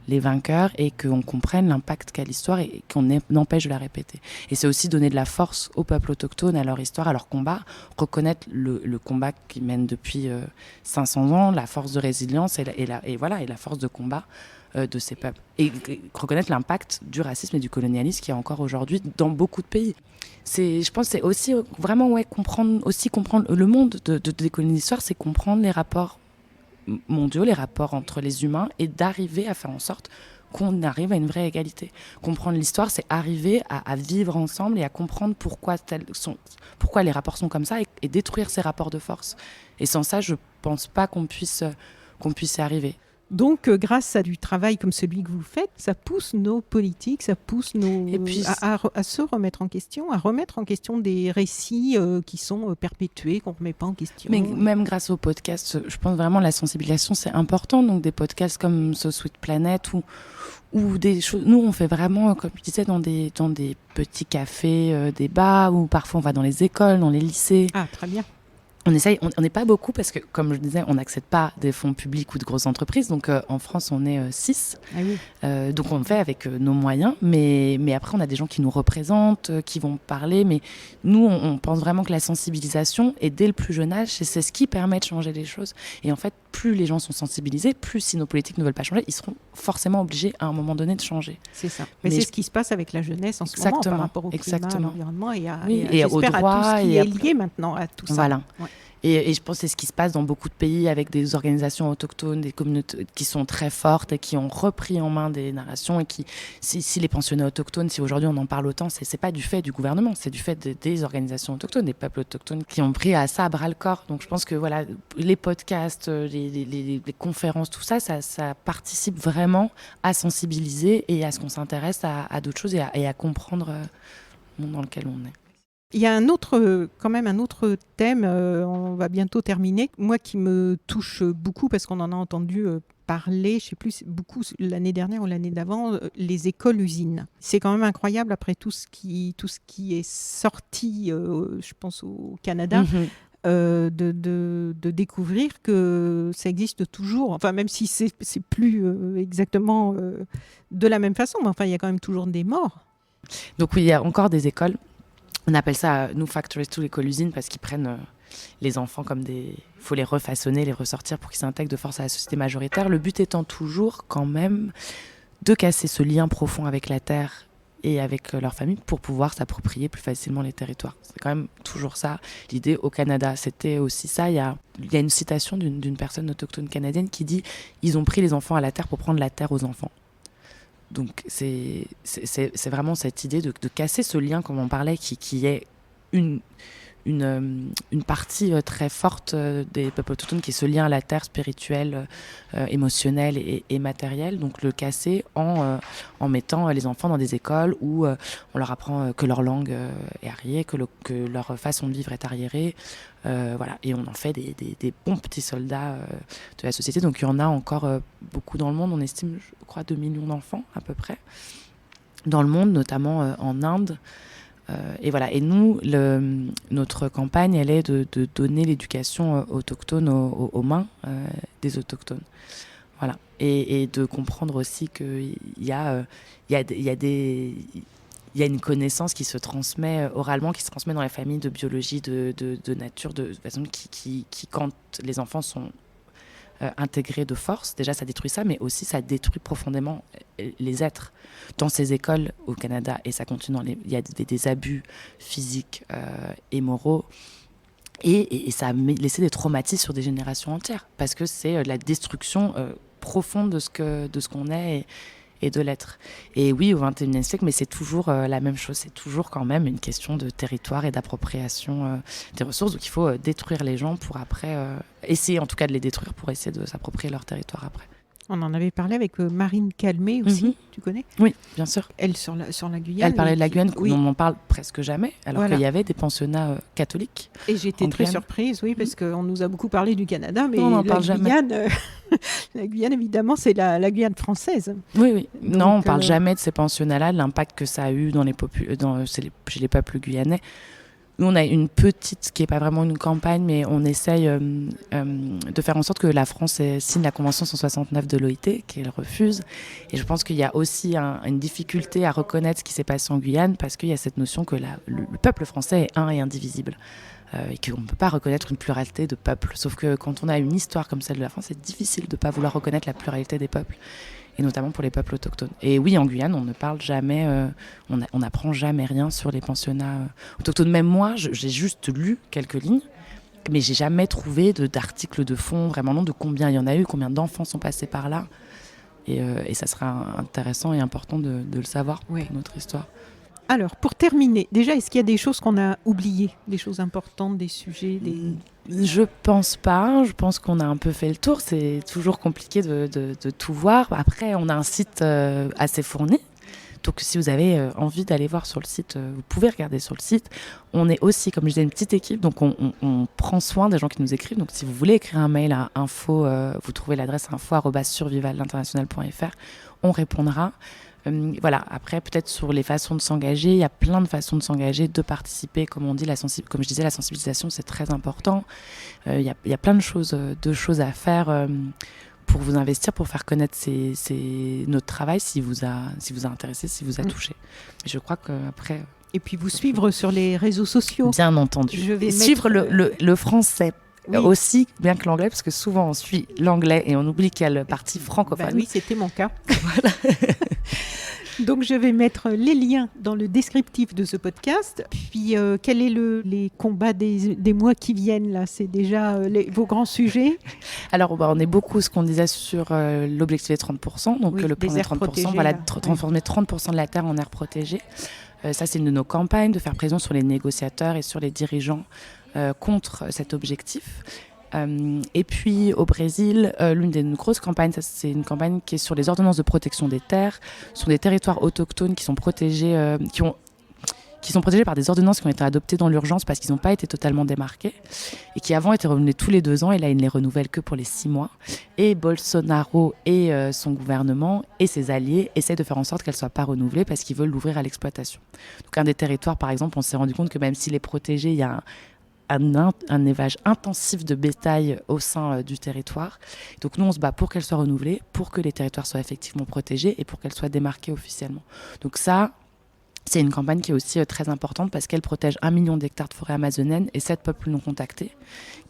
les vainqueurs et qu'on comprenne l'impact qu'a l'histoire et qu'on empêche de la répéter. Et c'est aussi donner de la force aux peuples autochtones, à leur histoire, à leur combat, reconnaître le combat qu'ils mènent depuis 500 ans, la force de résilience et la force de combat de ces peuples. Et reconnaître l'impact du racisme et du colonialisme qu'il y a encore aujourd'hui dans beaucoup de pays. Je pense que c'est aussi vraiment comprendre le monde de décoloniser l'histoire, c'est comprendre les rapports mondiaux, les rapports entre les humains et d'arriver à faire en sorte qu'on arrive à une vraie égalité. Comprendre l'histoire, c'est arriver à vivre ensemble et à comprendre pourquoi les rapports sont comme ça et détruire ces rapports de force. Et sans ça, je pense pas qu'on puisse y arriver. Donc, grâce à du travail comme celui que vous faites, ça pousse nos politiques, ça pousse à se remettre en question, à remettre en question des récits qui sont perpétués, qu'on ne remet pas en question. Mais même grâce aux podcasts, je pense vraiment la sensibilisation, c'est important. Donc, des podcasts comme So Sweet Planet ou des choses. Nous, on fait vraiment, comme je disais, dans des petits cafés, des bars, ou parfois on va dans les écoles, dans les lycées. Ah, très bien. On essaye, on n'est pas beaucoup parce que, comme je disais, on n'accède pas des fonds publics ou de grosses entreprises. Donc, en France, on est 6. Ah oui. Donc, on fait avec nos moyens. Mais après, on a des gens qui nous représentent, qui vont parler. Mais nous, on pense vraiment que la sensibilisation, et dès le plus jeune âge, c'est ce qui permet de changer les choses. Et en fait, plus les gens sont sensibilisés, plus si nos politiques ne veulent pas changer, ils seront forcément obligés à un moment donné de changer. C'est ça. Mais c'est ce qui se passe avec la jeunesse en ce moment par rapport au climat, à l'environnement et au droit, à tout ce qui est lié maintenant à tout ça. Voilà. Ouais. Et je pense que c'est ce qui se passe dans beaucoup de pays avec des organisations autochtones, des communautés qui sont très fortes et qui ont repris en main des narrations et qui, si les pensionnats autochtones, si aujourd'hui on en parle autant, c'est pas du fait du gouvernement, c'est du fait des organisations autochtones, des peuples autochtones qui ont pris ça à bras le corps. Donc je pense que voilà, les podcasts, les conférences, tout ça participe vraiment à sensibiliser et à ce qu'on s'intéresse à d'autres choses et à comprendre le monde dans lequel on est. Il y a quand même un autre thème, on va bientôt terminer, moi qui me touche beaucoup parce qu'on en a entendu parler, je ne sais plus, beaucoup l'année dernière ou l'année d'avant, les écoles-usines. C'est quand même incroyable après tout ce qui est sorti, je pense au Canada, de découvrir que ça existe toujours, enfin même si c'est plus exactement de la même façon, mais enfin il y a quand même toujours des morts. Donc oui, il y a encore des écoles. On appelle ça, nous, Factory 2, l'école-usine, parce qu'ils prennent les enfants comme il faut les refaçonner, les ressortir pour qu'ils s'intègrent de force à la société majoritaire. Le but étant toujours, quand même, de casser ce lien profond avec la terre et avec leur famille pour pouvoir s'approprier plus facilement les territoires. C'est quand même toujours ça. L'idée au Canada, c'était aussi ça. Il y a une citation d'une personne autochtone canadienne qui dit « Ils ont pris les enfants à la terre pour prendre la terre aux enfants ». Donc c'est vraiment cette idée de casser ce lien, comme on parlait, qui est une partie très forte des peuples autochtones, qui est ce lien à la terre spirituel, émotionnel et matériel. Donc le casser en mettant les enfants dans des écoles où on leur apprend que leur langue est arriérée, que leur façon de vivre est arriérée. Voilà. Et on en fait des bons petits soldats de la société. Donc il y en a encore beaucoup dans le monde. On estime, je crois, 2 millions d'enfants à peu près dans le monde, notamment en Inde. Et voilà. Et nous, notre campagne, elle est de donner l'éducation autochtone aux mains des autochtones. Voilà. Et de comprendre aussi qu'il y a une connaissance qui se transmet oralement, qui se transmet dans les familles de biologie, de nature, de façon qui, quand les enfants sont intégrés de force, déjà ça détruit ça, mais aussi ça détruit profondément les êtres. Dans ces écoles au Canada, et ça continue, il y a des abus physiques et moraux, et ça a laissé des traumatismes sur des générations entières, parce que c'est la destruction profonde de ce qu'on est et de l'être. Et oui, au XXIe siècle, mais c'est toujours la même chose, c'est toujours quand même une question de territoire et d'appropriation des ressources, donc il faut détruire les gens pour après, essayer en tout cas de les détruire pour essayer de s'approprier leur territoire après. On en avait parlé avec Marine Calmet aussi, tu connais ? Oui, bien sûr. Elle sur la Guyane. Elle parlait de la Guyane, oui. on n'en parle presque jamais, alors Voilà. qu'il y avait des pensionnats catholiques. Et j'étais très surprise, oui, parce qu'on nous a beaucoup parlé du Canada, mais on n'en parle Guyane, la Guyane, évidemment, c'est la Guyane française. Oui. Donc, non, on ne parle jamais de ces pensionnats-là, l'impact que ça a eu chez les peuples guyanais. Nous, on a une petite, qui n'est pas vraiment une campagne, mais on essaye de faire en sorte que la France signe la Convention 169 de l'OIT, qu'elle refuse. Et je pense qu'il y a aussi une difficulté à reconnaître ce qui s'est passé en Guyane, parce qu'il y a cette notion que le peuple français est un et indivisible. Et qu'on ne peut pas reconnaître une pluralité de peuples. Sauf que quand on a une histoire comme celle de la France, c'est difficile de ne pas vouloir reconnaître la pluralité des peuples. Et notamment pour les peuples autochtones. Et oui, en Guyane, on ne parle jamais, on n'apprend jamais rien sur les pensionnats autochtones. Même moi, j'ai juste lu quelques lignes, mais j'ai jamais trouvé d'article de fond vraiment long de combien il y en a eu, combien d'enfants sont passés par là. Et ça sera intéressant et important de le savoir pour notre histoire. Alors, pour terminer, déjà, est-ce qu'il y a des choses qu'on a oubliées, des choses importantes, des sujets Je pense pas. Je pense qu'on a un peu fait le tour. C'est toujours compliqué de tout voir. Après, on a un site assez fourni. Donc, si vous avez envie d'aller voir sur le site, vous pouvez regarder sur le site. On est aussi, comme je disais, une petite équipe. Donc, on prend soin des gens qui nous écrivent. Donc, si vous voulez écrire un mail à info, vous trouvez l'adresse info@survivalinternational.fr. On répondra. Voilà. Après, peut-être sur les façons de s'engager, il y a plein de façons de s'engager, de participer. Comme on dit, comme je disais, la sensibilisation, c'est très important. Il y a plein de choses à faire pour vous investir, pour faire connaître notre travail, si vous a intéressé, si vous a touché. Mais je crois qu'après... Et puis vous suivre sur les réseaux sociaux. Bien entendu. Suivre le français. Oui. Aussi bien que l'anglais, parce que souvent on suit l'anglais et on oublie qu'il y a la partie francophone. Oui, c'était mon cas. Voilà. Donc je vais mettre les liens dans le descriptif de ce podcast. Puis quel est les combats des mois qui viennent là ? C'est déjà vos grands sujets. Alors on est beaucoup, ce qu'on disait sur l'objectif des 30%, donc le plan des 30%, protégés, transformer 30% de la terre en aire protégée. Ça, c'est une de nos campagnes, de faire pression sur les négociateurs et sur les dirigeants contre cet objectif. Et puis au Brésil, l'une des grosses campagnes, c'est une campagne qui est sur les ordonnances de protection des terres, sur des territoires autochtones qui sont protégés, qui sont protégés par des ordonnances qui ont été adoptées dans l'urgence parce qu'ils n'ont pas été totalement démarqués et qui avant étaient renouvelées tous les 2 ans, et là ils ne les renouvellent que pour les 6 mois. Et Bolsonaro et son gouvernement et ses alliés essaient de faire en sorte qu'elles ne soient pas renouvelées parce qu'ils veulent l'ouvrir à l'exploitation. Donc un des territoires, par exemple, on s'est rendu compte que même s'il est protégé, il y a un élevage intensif de bétail au sein du territoire. Donc nous, on se bat pour qu'elle soit renouvelée, pour que les territoires soient effectivement protégés et pour qu'elle soit démarquée officiellement. Donc ça, c'est une campagne qui est aussi très importante parce qu'elle protège 1 million d'hectares de forêt amazonienne et 7 peuples non contactés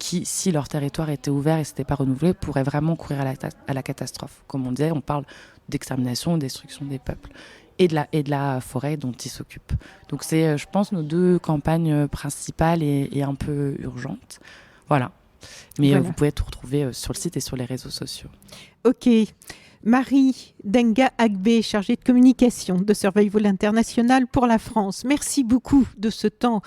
qui, si leur territoire était ouvert et ne s'était pas renouvelé, pourraient vraiment courir à la catastrophe. Comme on disait, on parle d'extermination, de destruction des peuples et de la forêt dont ils s'occupent. Donc c'est, je pense, nos 2 campagnes principales et un peu urgentes. Voilà. Mais vous pouvez tout retrouver sur le site et sur les réseaux sociaux. Ok. Marie Denga Agbe, chargée de communication de Survival International pour la France. Merci beaucoup de ce temps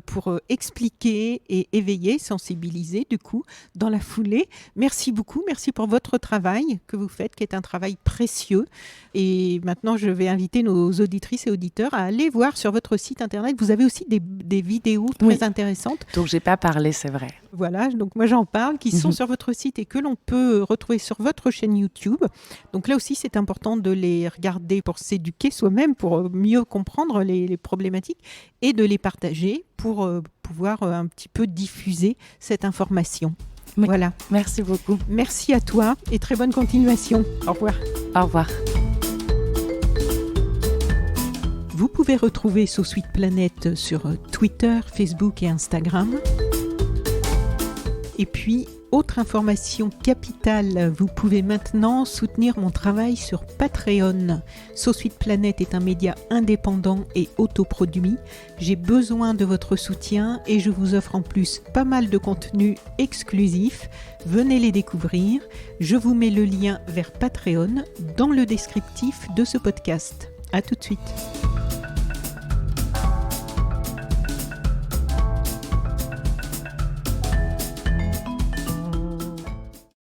pour expliquer et éveiller, sensibiliser du coup dans la foulée. Merci beaucoup, merci pour votre travail que vous faites, qui est un travail précieux. Et maintenant, je vais inviter nos auditrices et auditeurs à aller voir sur votre site internet. Vous avez aussi des vidéos très intéressantes. Donc, j'ai pas parlé, c'est vrai. Voilà, donc moi j'en parle, qui sont sur votre site et que l'on peut retrouver sur votre chaîne YouTube. Donc là aussi, c'est important de les regarder pour s'éduquer soi-même, pour mieux comprendre les problématiques et de les partager pour pouvoir un petit peu diffuser cette information. Oui. Voilà. Merci beaucoup. Merci à toi et très bonne continuation. Au revoir. Au revoir. Vous pouvez retrouver So Sweet Planet sur Twitter, Facebook et Instagram. Et puis, autre information capitale, vous pouvez maintenant soutenir mon travail sur Patreon. So Sweet Planet est un média indépendant et autoproduit. J'ai besoin de votre soutien et je vous offre en plus pas mal de contenus exclusifs. Venez les découvrir. Je vous mets le lien vers Patreon dans le descriptif de ce podcast. À tout de suite.